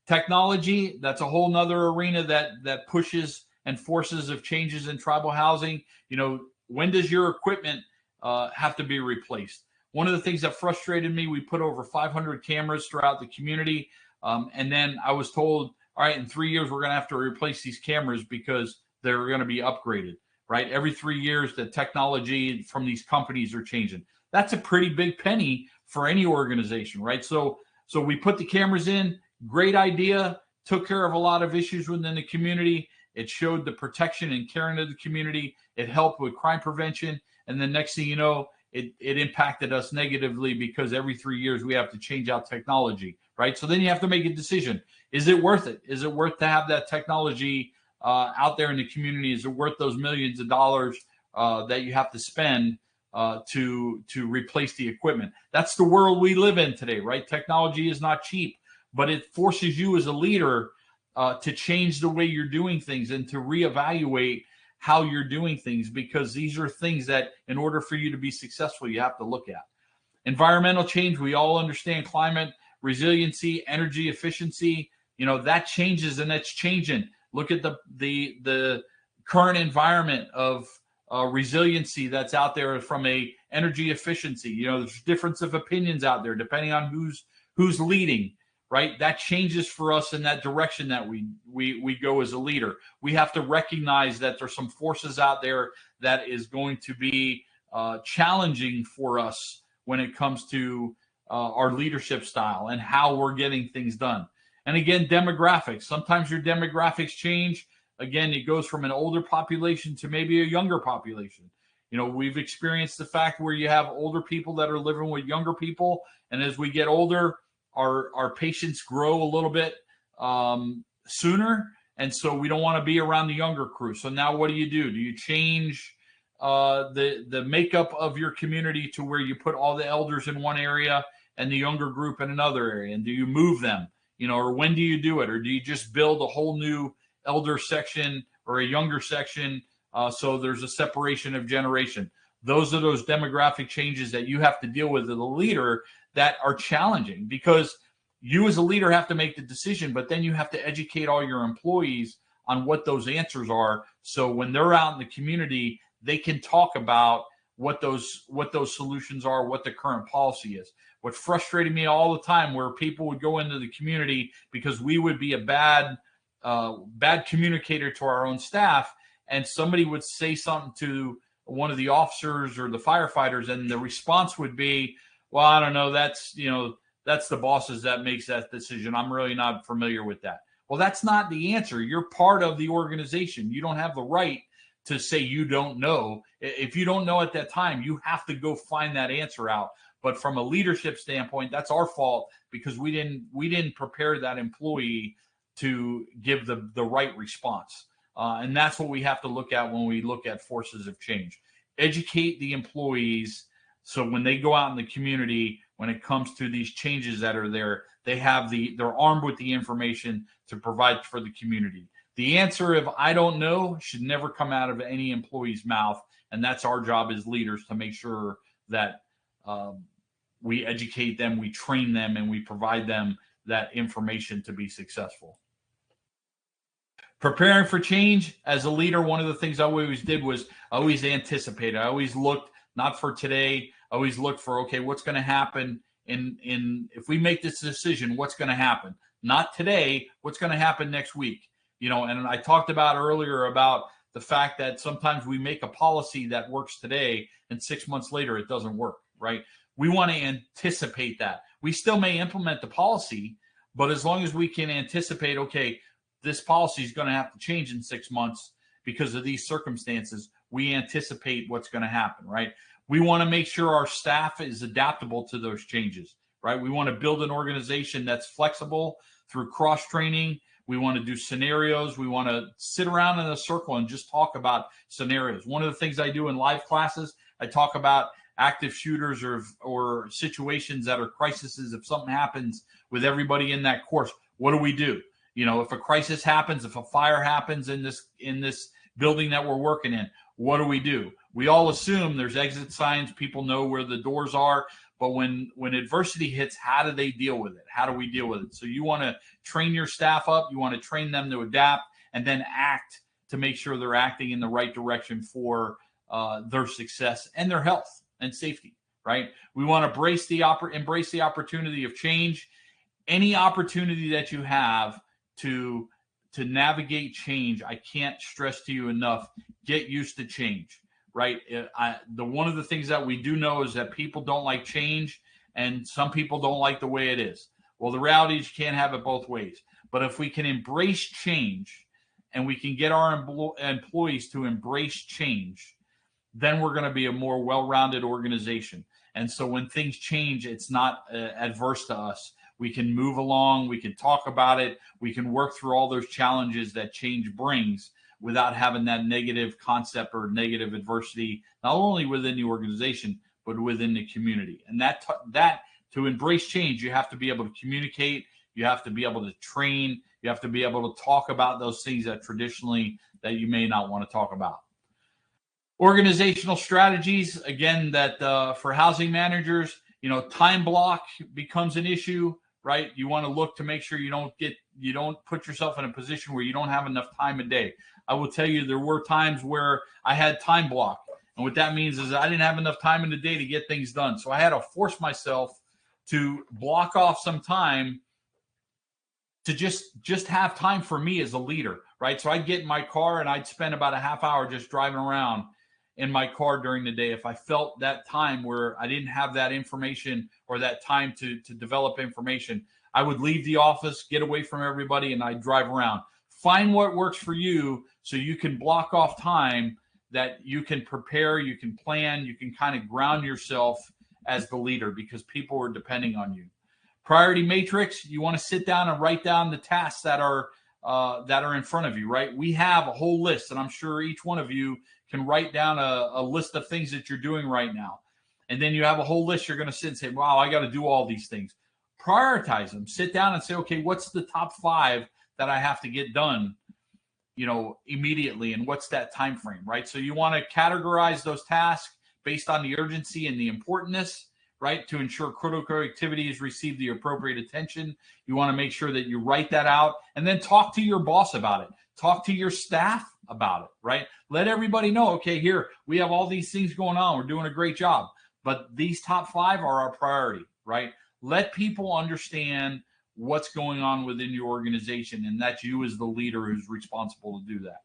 Technology, that's a whole nother arena that pushes and forces of changes in tribal housing. You know, when does your equipment have to be replaced? One of the things that frustrated me, we put over 500 cameras throughout the community. And then I was told, all right, in 3 years, we're going to have to replace these cameras because they're going to be upgraded, right? Every 3 years, the technology from these companies are changing. That's a pretty big penny for any organization, right? So we put the cameras in, great idea, took care of a lot of issues within the community. It showed the protection and caring of the community. It helped with crime prevention. And the next thing you know, it impacted us negatively because every 3 years we have to change out technology, right? So then you have to make a decision. Is it worth it? Is it worth to have that technology out there in the community? Is it worth those millions of dollars that you have to spend to replace the equipment? That's the world we live in today, right? Technology is not cheap, but it forces you as a leader to change the way you're doing things and to reevaluate how you're doing things, because these are things that in order for you to be successful, you have to look at. Environmental change, we all understand climate, resiliency, energy efficiency, you know, that changes and that's changing. Look at the current environment of resiliency that's out there from a energy efficiency. You know, there's difference of opinions out there depending on who's leading, right? That changes for us in that direction that we go as a leader. We have to recognize that there's some forces out there that is going to be challenging for us when it comes to our leadership style and how we're getting things done. And again, demographics. Sometimes your demographics change. Again, it goes from an older population to maybe a younger population. You know, we've experienced the fact where you have older people that are living with younger people. And as we get older, our patients grow a little bit sooner. And so we don't want to be around the younger crew. So now what do? Do you change the makeup of your community to where you put all the elders in one area and the younger group in another area? And do you move them, you know, or when do you do it? Or do you just build a whole new elder section or a younger section so there's a separation of generation? Those are those demographic changes that you have to deal with as a leader that are challenging, because you as a leader have to make the decision, but then you have to educate all your employees on what those answers are. So when they're out in the community, they can talk about what those solutions are, what the current policy is. What frustrated me all the time where people would go into the community because we would be a bad communicator to our own staff, and somebody would say something to one of the officers or the firefighters, and the response would be, well, I don't know, that's the bosses that makes that decision. I'm really not familiar with that. Well, that's not the answer. You're part of the organization. You don't have the right to say you don't know. If you don't know at that time, you have to go find that answer out. But from a leadership standpoint, that's our fault because we didn't prepare that employee to give the right response. And that's what we have to look at when we look at forces of change. Educate the employees so when they go out in the community, when it comes to these changes that are there, they're armed with the information to provide for the community. The answer of I don't know should never come out of any employee's mouth. And that's our job as leaders to make sure that we educate them, we train them, and we provide them that information to be successful. Preparing for change as a leader, one of the things I always did was always anticipate. I always looked not for today. I always looked for, okay, what's going to happen in if we make this decision, what's going to happen? Not today, what's going to happen next week? And I talked about earlier about the fact that sometimes we make a policy that works today and 6 months later it doesn't work, right? We want to anticipate that. We still may implement the policy, but as long as we can anticipate, okay, this policy is going to have to change in 6 months because of these circumstances, we anticipate what's going to happen, right? We want to make sure our staff is adaptable to those changes, right? We want to build an organization that's flexible through cross-training. We want to do scenarios. We want to sit around in a circle and just talk about scenarios. One of the things I do in live classes, I talk about active shooters or situations that are crises. If something happens with everybody in that course, what do we do? If a crisis happens, if a fire happens in this building that we're working in, what do we do? We all assume there's exit signs. People know where the doors are. But when adversity hits, how do they deal with it? How do we deal with it? So you want to train your staff up. You want to train them to adapt and then act to make sure they're acting in the right direction for their success and their health and safety, right? We want to embrace the opportunity of change. Any opportunity that you have to navigate change, I can't stress to you enough, get used to change. Right. One of the things that we do know is that people don't like change and some people don't like the way it is. Well, the reality is you can't have it both ways. But if we can embrace change and we can get our employees to embrace change, then we're going to be a more well-rounded organization. And so when things change, it's not adverse to us. We can move along. We can talk about it. We can work through all those challenges that change brings without having that negative concept or negative adversity, not only within the organization, but within the community. And that to embrace change, you have to be able to communicate. You have to be able to train. You have to be able to talk about those things that traditionally that you may not want to talk about. Organizational strategies, again, that for housing managers, time block becomes an issue, right? You want to look to make sure you don't put yourself in a position where you don't have enough time a day. I will tell you there were times where I had time block. And what that means is I didn't have enough time in the day to get things done. So I had to force myself to block off some time to just have time for me as a leader, right? So I'd get in my car and I'd spend about a half hour just driving around in my car during the day. If I felt that time where I didn't have that information or that time to develop information, I would leave the office, get away from everybody, and I'd drive around. Find what works for you so you can block off time that you can prepare, you can plan, you can kind of ground yourself as the leader because people are depending on you. Priority matrix, you want to sit down and write down the tasks that are in front of you, right? We have a whole list, and I'm sure each one of you can write down a list of things that you're doing right now. And then you have a whole list. You're going to sit and say, wow, I got to do all these things. Prioritize them. Sit down and say, okay, what's the top 5 that I have to get done, immediately, and what's that time frame, right? So you want to categorize those tasks based on the urgency and the importance, right, to ensure critical activities receive the appropriate attention. You want to make sure that you write that out and then talk to your boss about it. Talk to your staff about it, right? Let everybody know, okay, here, we have all these things going on. We're doing a great job, but these top 5 are our priority, right? Let people understand what's going on within your organization, and that's you as the leader who's responsible to do that.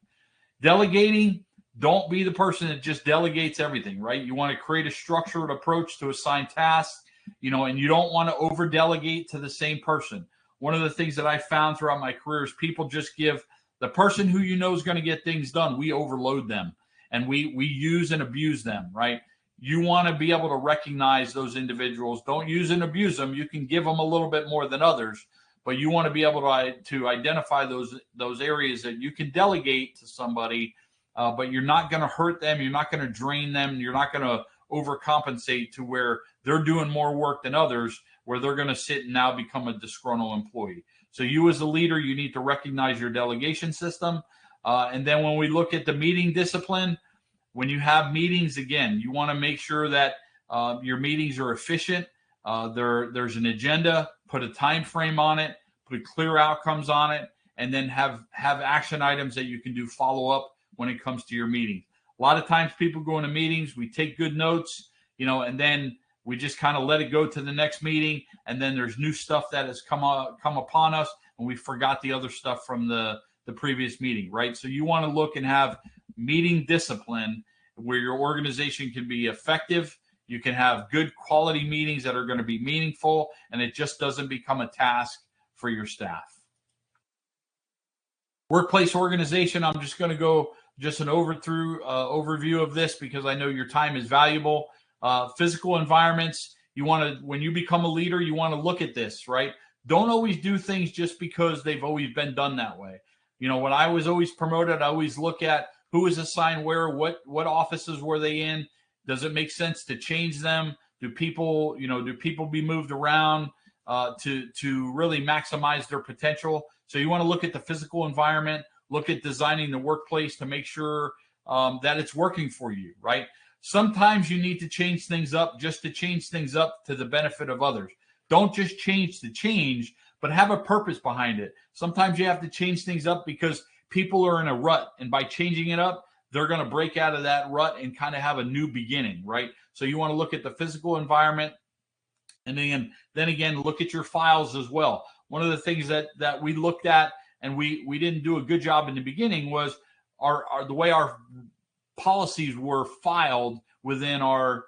Delegating, don't be the person that just delegates everything, right? You want to create a structured approach to assign tasks, and you don't want to over delegate to the same person. One of the things that I found throughout my career is people just give the person who is going to get things done, we overload them and we use and abuse them, right? You want to be able to recognize those individuals. Don't use and abuse them. You can give them a little bit more than others, but you want to be able to identify those areas that you can delegate to somebody, but you're not going to hurt them. You're not going to drain them. You're not going to overcompensate to where they're doing more work than others, where they're going to sit and now become a disgruntled employee. So you as a leader, you need to recognize your delegation system. And then when we look at the meeting discipline, when you have meetings, again, you want to make sure that your meetings are efficient. There's an agenda, put a time frame on it, put clear outcomes on it, and then have action items that you can do follow up when it comes to your meeting. A lot of times people go into meetings, we take good notes, and then we just kind of let it go to the next meeting. And then there's new stuff that has come upon us, and we forgot the other stuff from the the previous meeting, right? So you want to look and have meeting discipline where your organization can be effective. You can have good quality meetings that are going to be meaningful, and it just doesn't become a task for your staff. Workplace organization, I'm just going to go just an overview of this because I know your time is valuable. Physical environments, you want to, when you become a leader, you want to look at this, right? Don't always do things just because they've always been done that way. You know, when I was always promoted, I always look at who was assigned where, what offices were they in? Does it make sense to change them? Do people be moved around to really maximize their potential? So you want to look at the physical environment, look at designing the workplace to make sure that it's working for you, right? Sometimes you need to change things up just to change things up to the benefit of others. Don't just change to change, but have a purpose behind it. Sometimes you have to change things up because people are in a rut, and by changing it up, they're going to break out of that rut and kind of have a new beginning, right? So you want to look at the physical environment, and then again, look at your files as well. One of the things that we looked at and we didn't do a good job in the beginning was the way our policies were filed within our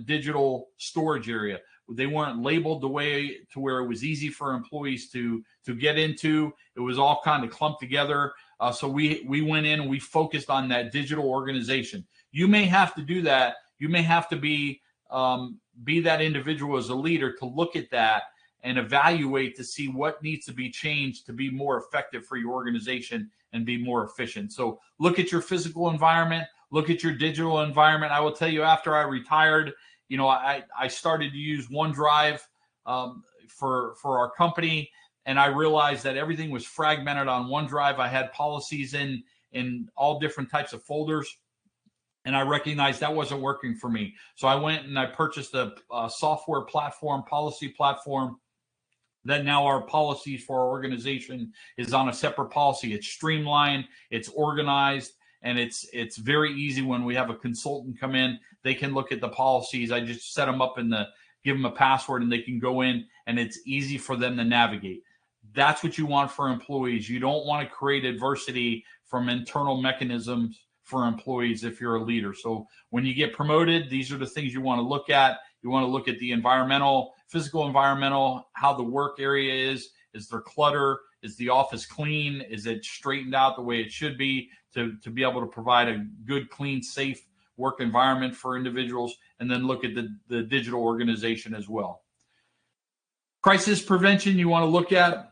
digital storage area. They weren't labeled the way to where it was easy for employees to get into. It was all kind of clumped together. So we went in and we focused on that digital organization. You may have to do that. You may have to be that individual as a leader to look at that and evaluate to see what needs to be changed to be more effective for your organization and be more efficient. So look at your physical environment, look at your digital environment. I will tell you, after I retired, you know, I started to use OneDrive for our company, and I realized that everything was fragmented on OneDrive. I had policies in all different types of folders, and I recognized that wasn't working for me. So I went and I purchased a software platform, policy platform, that now our policies for our organization is on a separate policy. It's streamlined, it's organized, and it's very easy. When we have a consultant come in, they can look at the policies. I just set them up give them a password, and they can go in, and it's easy for them to navigate. That's what you want for employees. You don't want to create adversity from internal mechanisms for employees if you're a leader. So when you get promoted, these are the things you want to look at. You want to look at the physical environmental, how the work area is there clutter? Is the office clean? Is it straightened out the way it should be to be able to provide a good, clean, safe work environment for individuals? And then look at the digital organization as well. Crisis prevention, you want to look at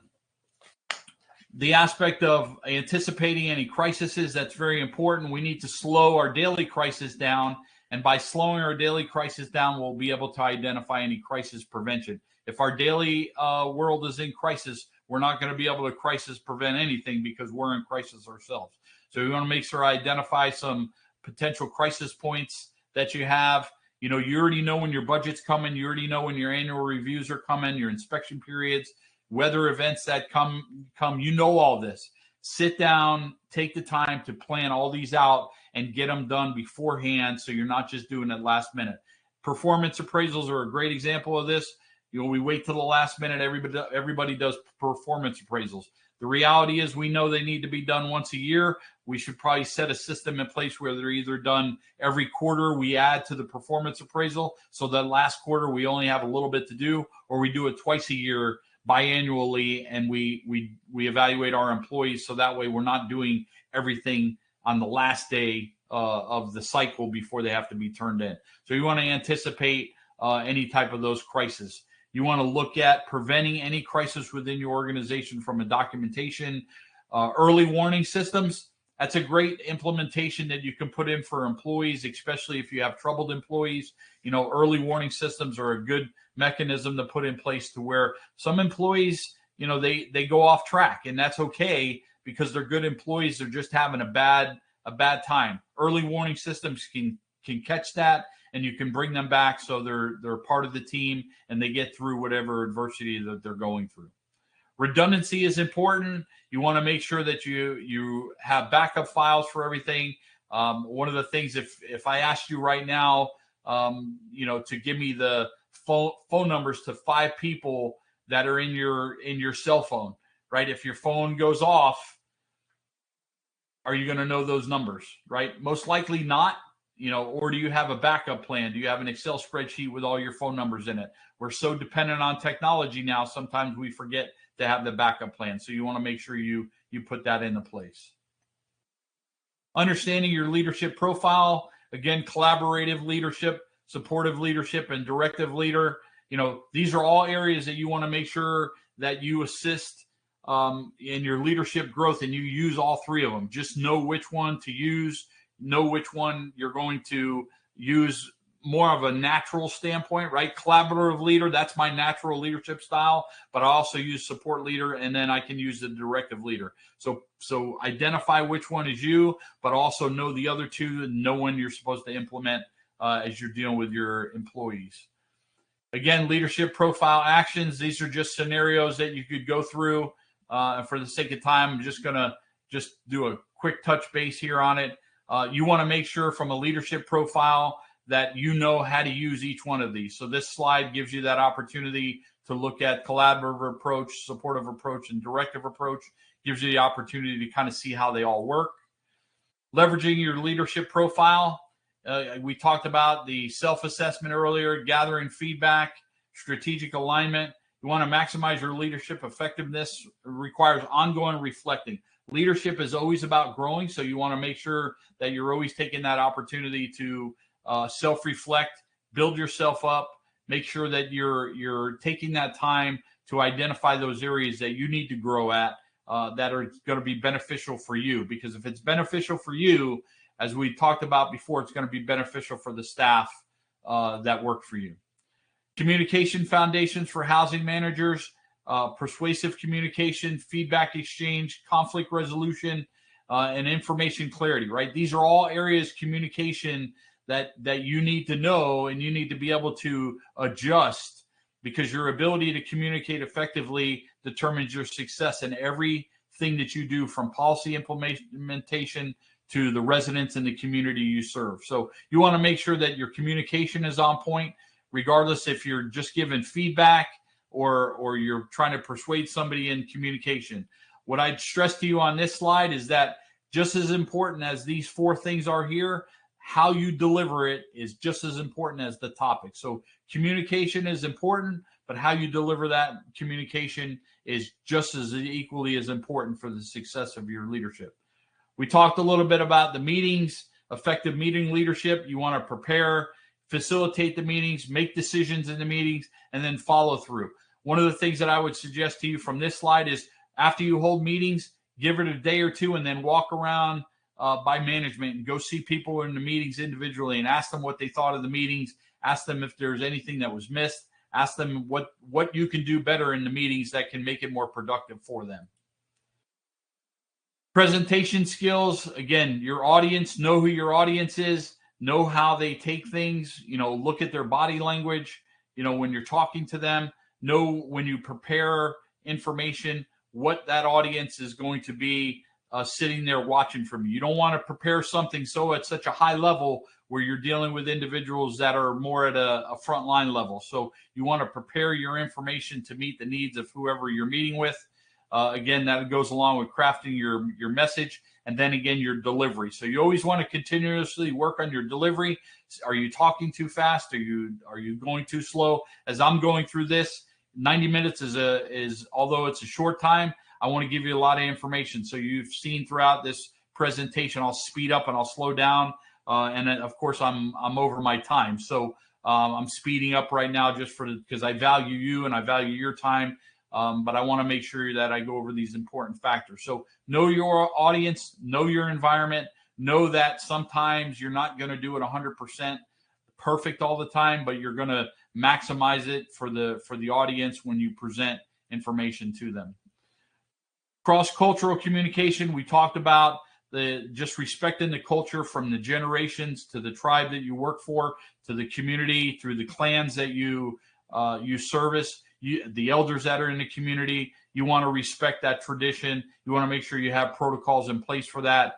the aspect of anticipating any crises. That's very important. We need to slow our daily crisis down. And by slowing our daily crisis down, we'll be able to identify any crisis prevention. If our daily world is in crisis, we're not going to be able to crisis prevent anything because we're in crisis ourselves. So we want to make sure I identify some potential crisis points that you have. You know, you already know when your budget's coming. You already know when your annual reviews are coming, your inspection periods, weather events that come. You know all this. Sit down, take the time to plan all these out and get them done beforehand, so you're not just doing it last minute. Performance appraisals are a great example of this. You know, we wait till the last minute. Everybody does performance appraisals. The reality is we know they need to be done once a year. We should probably set a system in place where they're either done every quarter, we add to the performance appraisal, so that last quarter we only have a little bit to do, or we do it twice a year biannually, and we evaluate our employees, so that way we're not doing everything on the last day of the cycle before they have to be turned in. So you want to anticipate any type of those crises. You want to look at preventing any crisis within your organization from a documentation. Early warning systems, that's a great implementation that you can put in for employees, especially if you have troubled employees. You know, early warning systems are a good mechanism to put in place to where some employees, you know, they go off track, and that's okay because they're good employees. They're just having a bad time. Early warning systems can catch that, and you can bring them back so they're part of the team and they get through whatever adversity that they're going through. Redundancy is important. You want to make sure that you have backup files for everything. One of the things, if I asked you right now, you know, to give me the phone numbers to 5 people that are in your cell phone, right? If your phone goes off, are you going to know those numbers, right? Most likely not, or do you have a backup plan? Do you have an Excel spreadsheet with all your phone numbers in it? We're so dependent on technology now, sometimes we forget to have the backup plan. So you want to make sure you put that into place. Understanding your leadership profile, again, collaborative leadership, supportive leadership, and directive leader. These are all areas that you want to make sure that you assist in your leadership growth, and you use all three of them. Just know which one to use, know which one you're going to use more of a natural standpoint, right? Collaborative leader, that's my natural leadership style, but I also use support leader, and then I can use the directive leader. So identify which one is you, but also know the other two and know when you're supposed to implement as you're dealing with your employees. Again, leadership profile actions. These are just scenarios that you could go through. For the sake of time, I'm just going to do a quick touch base here on it. You want to make sure from a leadership profile that you know how to use each one of these. So this slide gives you that opportunity to look at collaborative approach, supportive approach, and directive approach. Gives you the opportunity to kind of see how they all work. Leveraging your leadership profile. We talked about the self-assessment earlier, gathering feedback, strategic alignment. You want to maximize your leadership effectiveness. It requires ongoing reflecting. Leadership is always about growing, so you want to make sure that you're always taking that opportunity to self-reflect, build yourself up, make sure that you're taking that time to identify those areas that you need to grow at that are going to be beneficial for you. Because if it's beneficial for you, as we talked about before, it's going to be beneficial for the staff that work for you. Communication foundations for housing managers, persuasive communication, feedback exchange, conflict resolution, and information clarity, right? These are all areas communication that you need to know, and you need to be able to adjust, because your ability to communicate effectively determines your success in everything that you do, from policy implementation to the residents in the community you serve. So you want to make sure that your communication is on point, regardless if you're just giving feedback or you're trying to persuade somebody in communication. What I'd stress to you on this slide is that just as important as these four things are here, how you deliver it is just as important as the topic. So communication is important, but how you deliver that communication is just as equally as important for the success of your leadership. We talked a little bit about the meetings, effective meeting leadership. You want to prepare, facilitate the meetings, make decisions in the meetings, and then follow through. One of the things that I would suggest to you from this slide is, after you hold meetings, give it a day or two and then walk around by management and go see people in the meetings individually and ask them what they thought of the meetings. Ask them if there's anything that was missed. Ask them what you can do better in the meetings that can make it more productive for them. Presentation skills. Again, your audience, know who your audience is, know how they take things, look at their body language, when you're talking to them, know when you prepare information, what that audience is going to be sitting there watching from you. You don't want to prepare something so at such a high level where you're dealing with individuals that are more at a frontline level. So you want to prepare your information to meet the needs of whoever you're meeting with. Again, that goes along with crafting your message, and then again, your delivery. So you always want to continuously work on your delivery. Are you talking too fast? Are you going too slow? As I'm going through this, 90 minutes is although it's a short time, I want to give you a lot of information. So you've seen throughout this presentation, I'll speed up and I'll slow down, and then of course I'm over my time. So I'm speeding up right now just because I value you and I value your time. But I want to make sure that I go over these important factors. So know your audience, know your environment, know that sometimes you're not going to do it 100% perfect all the time, but you're going to maximize it for the audience when you present information to them. Cross-cultural communication, we talked about just respecting the culture from the generations to the tribe that you work for, to the community, through the clans that you service. The elders that are in the community, you want to respect that tradition. You want to make sure you have protocols in place for that.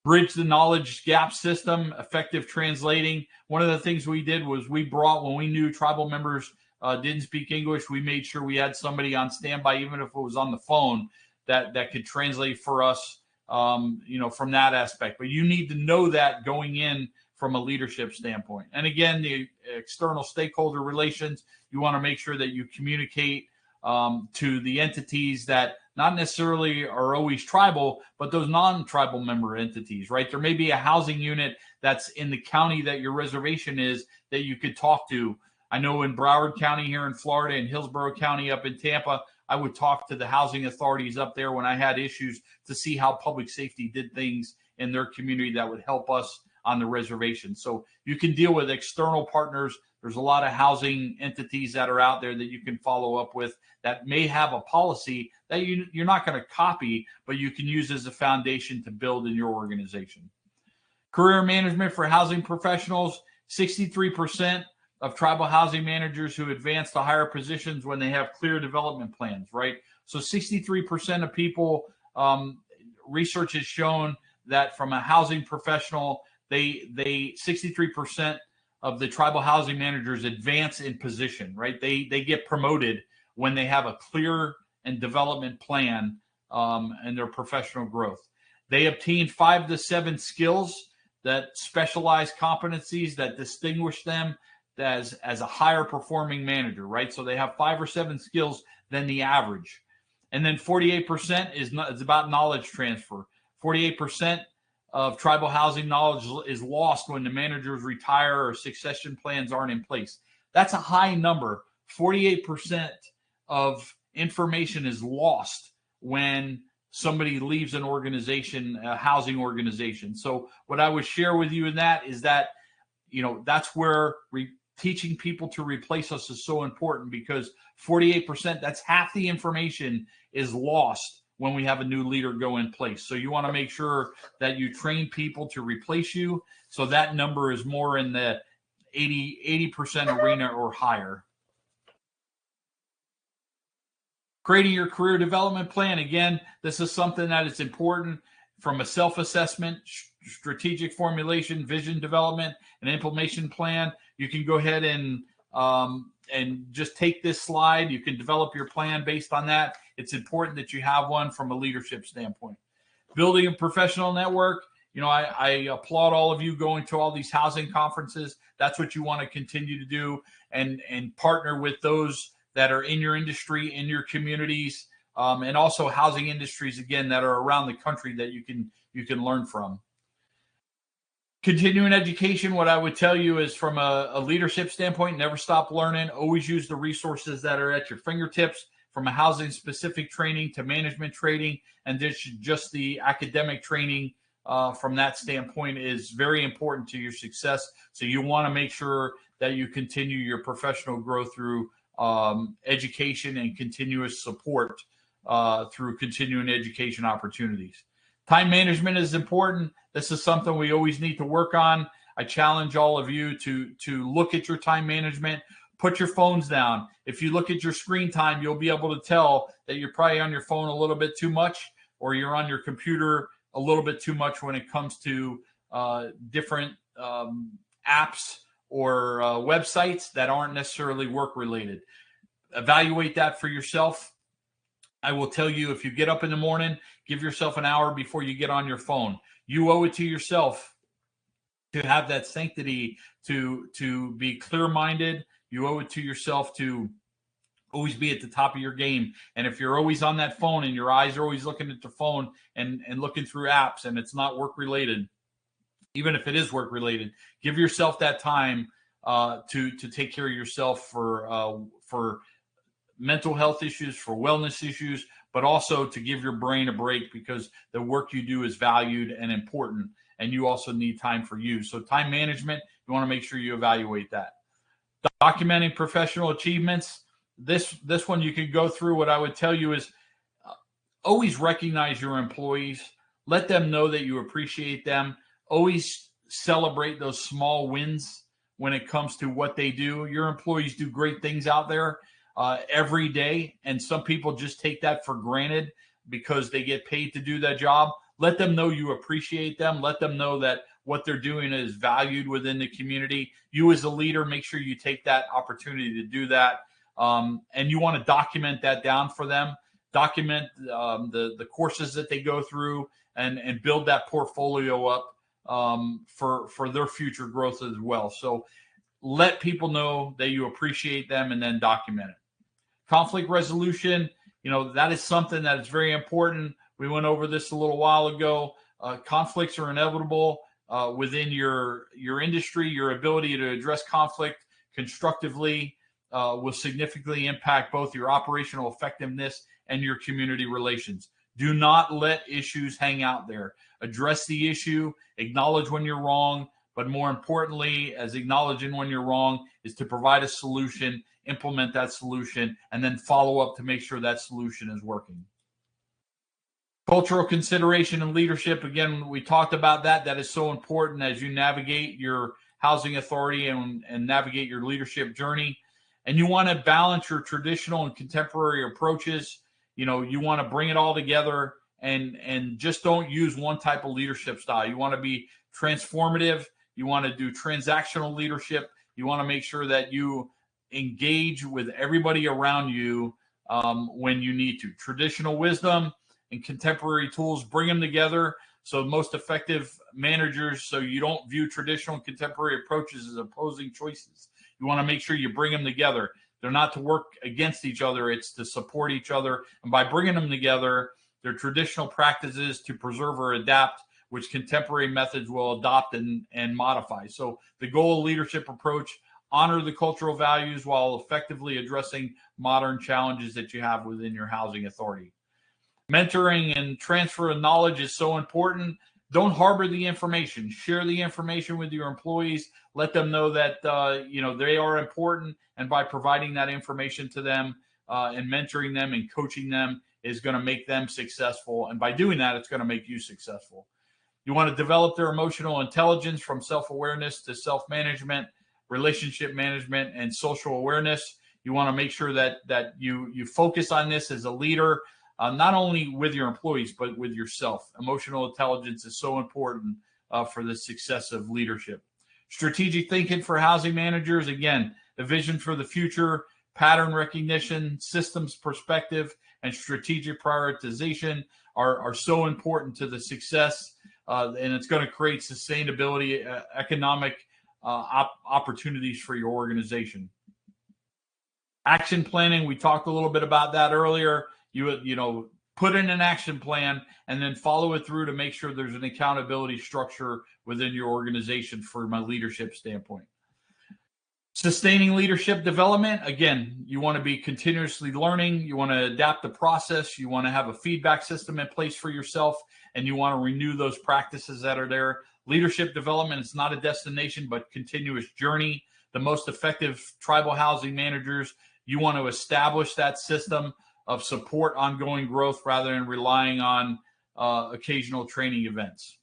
Bridge the knowledge gap system, effective translating. One of the things we did was when we knew tribal members didn't speak English, we made sure we had somebody on standby, even if it was on the phone, that could translate for us from that aspect. But you need to know that going in from a leadership standpoint. And again, the external stakeholder relations, you want to make sure that you communicate to the entities that not necessarily are always tribal, but those non-tribal member entities, right? There may be a housing unit that's in the county that your reservation is that you could talk to. I know in Broward County here in Florida and Hillsborough County up in Tampa, I would talk to the housing authorities up there when I had issues to see how public safety did things in their community that would help us on the reservation. So you can deal with external partners. There's a lot of housing entities that are out there that you can follow up with that may have a policy that you're not going to copy, but you can use as a foundation to build in your organization. Career management for housing professionals, 63% of tribal housing managers who advance to higher positions when they have clear development plans, right? So 63% of people, research has shown that from a housing professional, they 63% of the tribal housing managers advance in position, right? They get promoted when they have a clear and development plan and their professional growth. They obtain 5 to 7 skills that specialized competencies that distinguish them as a higher performing manager, right? So they have 5 or 7 skills than the average. And then 48% is about knowledge transfer. 48% of tribal housing knowledge is lost when the managers retire or succession plans aren't in place. That's a high number. 48% of information is lost when somebody leaves an organization, a housing organization. So what I would share with you in that is that, that's where teaching people to replace us is so important, because 48%, that's half the information is lost when we have a new leader go in place. So you want to make sure that you train people to replace you. So that number is more in the 80% arena or higher. Creating your career development plan. Again, this is something that is important from a self-assessment, strategic formulation, vision development, and implementation plan. You can go ahead and just take this slide. You can develop your plan based on that. It's important that you have one from a leadership standpoint. Building a professional network. I applaud all of you going to all these housing conferences. That's what you want to continue to do, and partner with those that are in your industry, in your communities, and also housing industries, again, that are around the country that you can learn from. Continuing education, what I would tell you is from a leadership standpoint, never stop learning. Always use the resources that are at your fingertips, from a housing specific training to management training, and just the academic training from that standpoint is very important to your success. So you want to make sure that you continue your professional growth through education and continuous support through continuing education opportunities. Time management is important. This is something we always need to work on. I challenge all of you to look at your time management. Put your phones down. If you look at your screen time, you'll be able to tell that you're probably on your phone a little bit too much, or you're on your computer a little bit too much when it comes to different apps or websites that aren't necessarily work related. Evaluate that for yourself. I will tell you, if you get up in the morning, give yourself an hour before you get on your phone. You owe it to yourself to have that sanctity, to be clear-minded. You owe it to yourself to always be at the top of your game. And if you're always on that phone and your eyes are always looking at the phone and looking through apps and it's not work-related, even if it is work-related, give yourself that time to take care of yourself for mental health issues, for wellness issues, but also to give your brain a break, because the work you do is valued and important, and you also need time for you. So time management, you want to make sure you evaluate that. Documenting professional achievements. This one you could go through. What I would tell you is always recognize your employees. Let them know that you appreciate them. Always celebrate those small wins when it comes to what they do. Your employees do great things out there every day, and some people just take that for granted because they get paid to do that job. Let them know you appreciate them. Let them know that what they're doing is valued within the community. You as a leader, make sure you take that opportunity to do that. And you want to document that down for them. Document the courses that they go through and build that portfolio up for their future growth as well. So let people know that you appreciate them and then document it. Conflict resolution, that is something that is very important. We went over this a little while ago. Conflicts are inevitable within your industry. Your ability to address conflict constructively will significantly impact both your operational effectiveness and your community relations. Do not let issues hang out there. Address the issue, acknowledge when you're wrong, but more importantly, as acknowledging when you're wrong, is to provide a solution, implement that solution, and then follow up to make sure that solution is working. Cultural consideration and leadership. Again, we talked about that. That is so important as you navigate your housing authority and navigate your leadership journey. And you want to balance your traditional and contemporary approaches. You want to bring it all together and just don't use one type of leadership style. You want to be transformative. You want to do transactional leadership. You want to make sure that you engage with everybody around you when you need to. Traditional wisdom and contemporary tools, bring them together. So most effective managers, so you don't view traditional and contemporary approaches as opposing choices. You want to make sure you bring them together. They're not to work against each other. It's to support each other. And by bringing them together, they're traditional practices to preserve or adapt, which contemporary methods will adopt and modify. So the goal of leadership approach, honor the cultural values while effectively addressing modern challenges that you have within your housing authority. Mentoring and transfer of knowledge is so important. Don't harbor the information. Share the information with your employees. Let them know that they are important, and by providing that information to them and mentoring them and coaching them is going to make them successful. And by doing that, it's going to make you successful. You want to develop their emotional intelligence from self-awareness to self-management, relationship management, and social awareness. You want to make sure that you focus on this as a leader. Not only with your employees, but with yourself. Emotional intelligence is so important for the success of leadership. Strategic thinking for housing managers, again, the vision for the future, pattern recognition, systems perspective, and strategic prioritization are so important to the success, and it's going to create sustainability, economic opportunities for your organization. Action planning, we talked a little bit about that earlier. You put in an action plan and then follow it through to make sure there's an accountability structure within your organization from a leadership standpoint. Sustaining leadership development, again, you want to be continuously learning. You want to adapt the process. You want to have a feedback system in place for yourself, and you want to renew those practices that are there. Leadership development is not a destination, but continuous journey. The most effective tribal housing managers, you want to establish that system of support ongoing growth rather than relying on occasional training events.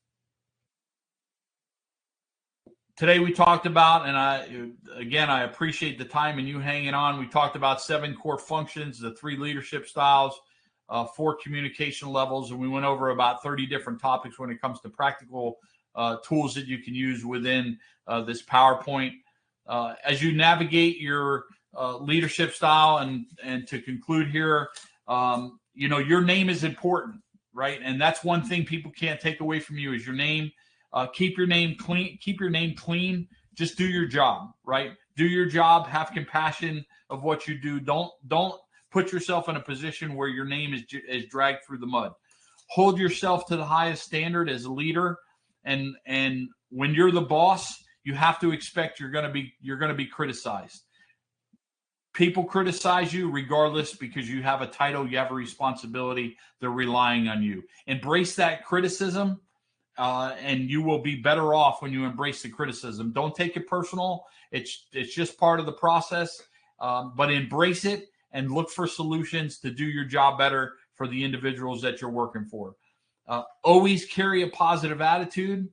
Today we talked about, and I appreciate the time and you hanging on. We talked about 7 core functions, the 3 leadership styles, 4 communication levels, and we went over about 30 different topics when it comes to practical tools that you can use within this PowerPoint. As you navigate your leadership style, and to conclude here, your name is important, right? And that's one thing people can't take away from you is your name. Keep your name clean. Keep your name clean. Just do your job, right? Do your job. Have compassion of what you do. Don't put yourself in a position where your name is dragged through the mud. Hold yourself to the highest standard as a leader, and when you're the boss, you have to expect you're going to be criticized. People criticize you regardless because you have a title, you have a responsibility. They're relying on you. Embrace that criticism. And you will be better off when you embrace the criticism. Don't take it personal. It's just part of the process, but embrace it and look for solutions to do your job better for the individuals that you're working for. Always carry a positive attitude.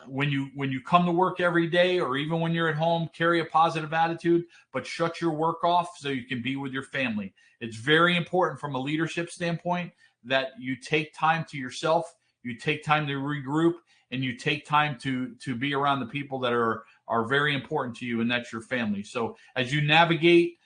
When you come to work every day, or even when you're at home, carry a positive attitude, but shut your work off so you can be with your family. It's very important from a leadership standpoint that you take time to yourself. You take time to regroup, and you take time to be around the people that are very important to you, and that's your family. So as you navigate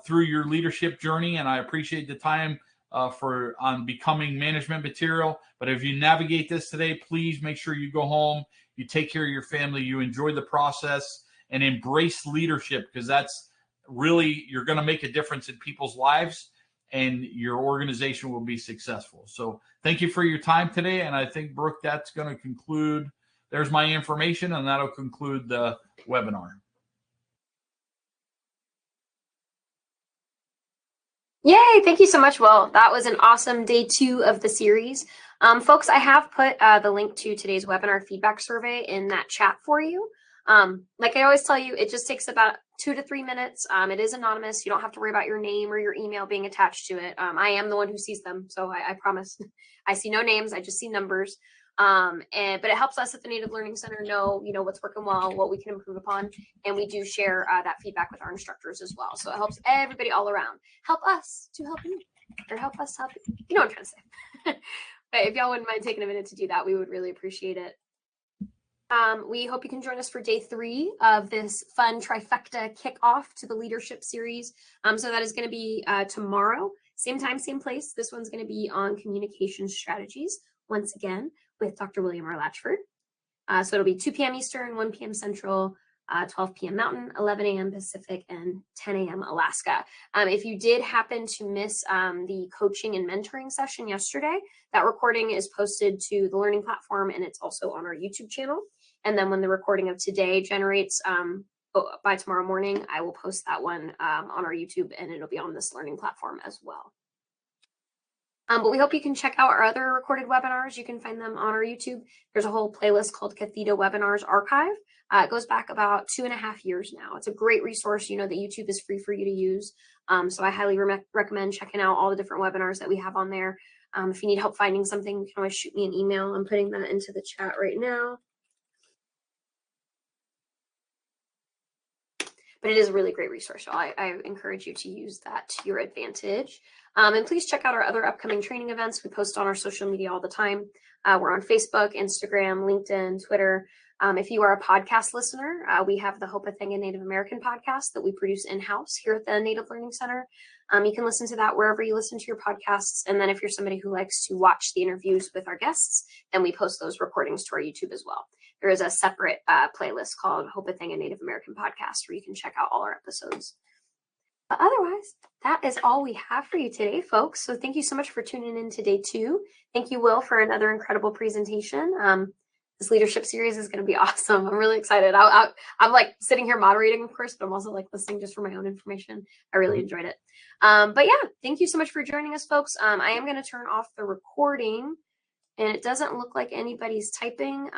through your leadership journey, and I appreciate the time on becoming management material. But if you navigate this today, please make sure you go home, you take care of your family, you enjoy the process, and embrace leadership, because that's really, you're going to make a difference in people's lives, and your organization will be successful. So thank you for your time today. And I think, Brooke, that's going to conclude. There's my information, and that'll conclude the webinar. Yay, thank you so much, Will. That was an awesome day 2 of the series. Folks, I have put the link to today's webinar feedback survey in that chat for you. Like I always tell you, it just takes about 2 to 3 minutes. It is anonymous. You don't have to worry about your name or your email being attached to it. I am the one who sees them, so I promise. I see no names, I just see numbers. But it helps us at the Native Learning Center know, what's working well, what we can improve upon, and we do share that feedback with our instructors as well. So it helps everybody all around. Help us to help you, or help us help you. You know what I'm trying to say. But if y'all wouldn't mind taking a minute to do that, we would really appreciate it. We hope you can join us for day 3 of this fun trifecta kickoff to the leadership series. So that is going to be tomorrow, same time, same place. This one's going to be on communication strategies, once again, with Dr. William R. Latchford. So it'll be 2 p.m. Eastern, 1 p.m. Central, 12 p.m. Mountain, 11 a.m. Pacific, and 10 a.m. Alaska. If you did happen to miss the coaching and mentoring session yesterday, that recording is posted to the learning platform, and it's also on our YouTube channel. And then when the recording of today generates by tomorrow morning, I will post that one on our YouTube, and it'll be on this learning platform as well. But we hope you can check out our other recorded webinars. You can find them on our YouTube. There's a whole playlist called Cathedra Webinars Archive. It goes back about 2.5 years now. It's a great resource. You know that YouTube is free for you to use. So I highly recommend checking out all the different webinars that we have on there. If you need help finding something, you can always shoot me an email. I'm putting that into the chat right now. But it is a really great resource. So I encourage you to use that to your advantage. And please check out our other upcoming training events. We post on our social media all the time. We're on Facebook, Instagram, LinkedIn, Twitter. If you are a podcast listener, we have the Hopathanga Native American podcast that we produce in-house here at the Native Learning Center. You can listen to that wherever you listen to your podcasts. And then if you're somebody who likes to watch the interviews with our guests, then we post those recordings to our YouTube as well. There is a separate playlist called Hopathanga Native American Podcast where you can check out all our episodes. But otherwise, that is all we have for you today, folks. So thank you so much for tuning in to day 2. Thank you, Will, for another incredible presentation. This leadership series is going to be awesome. I'm really excited. I'm like sitting here moderating, of course, but I'm also like listening just for my own information. I really enjoyed it. But yeah, thank you so much for joining us, folks. I am going to turn off the recording, and it doesn't look like anybody's typing.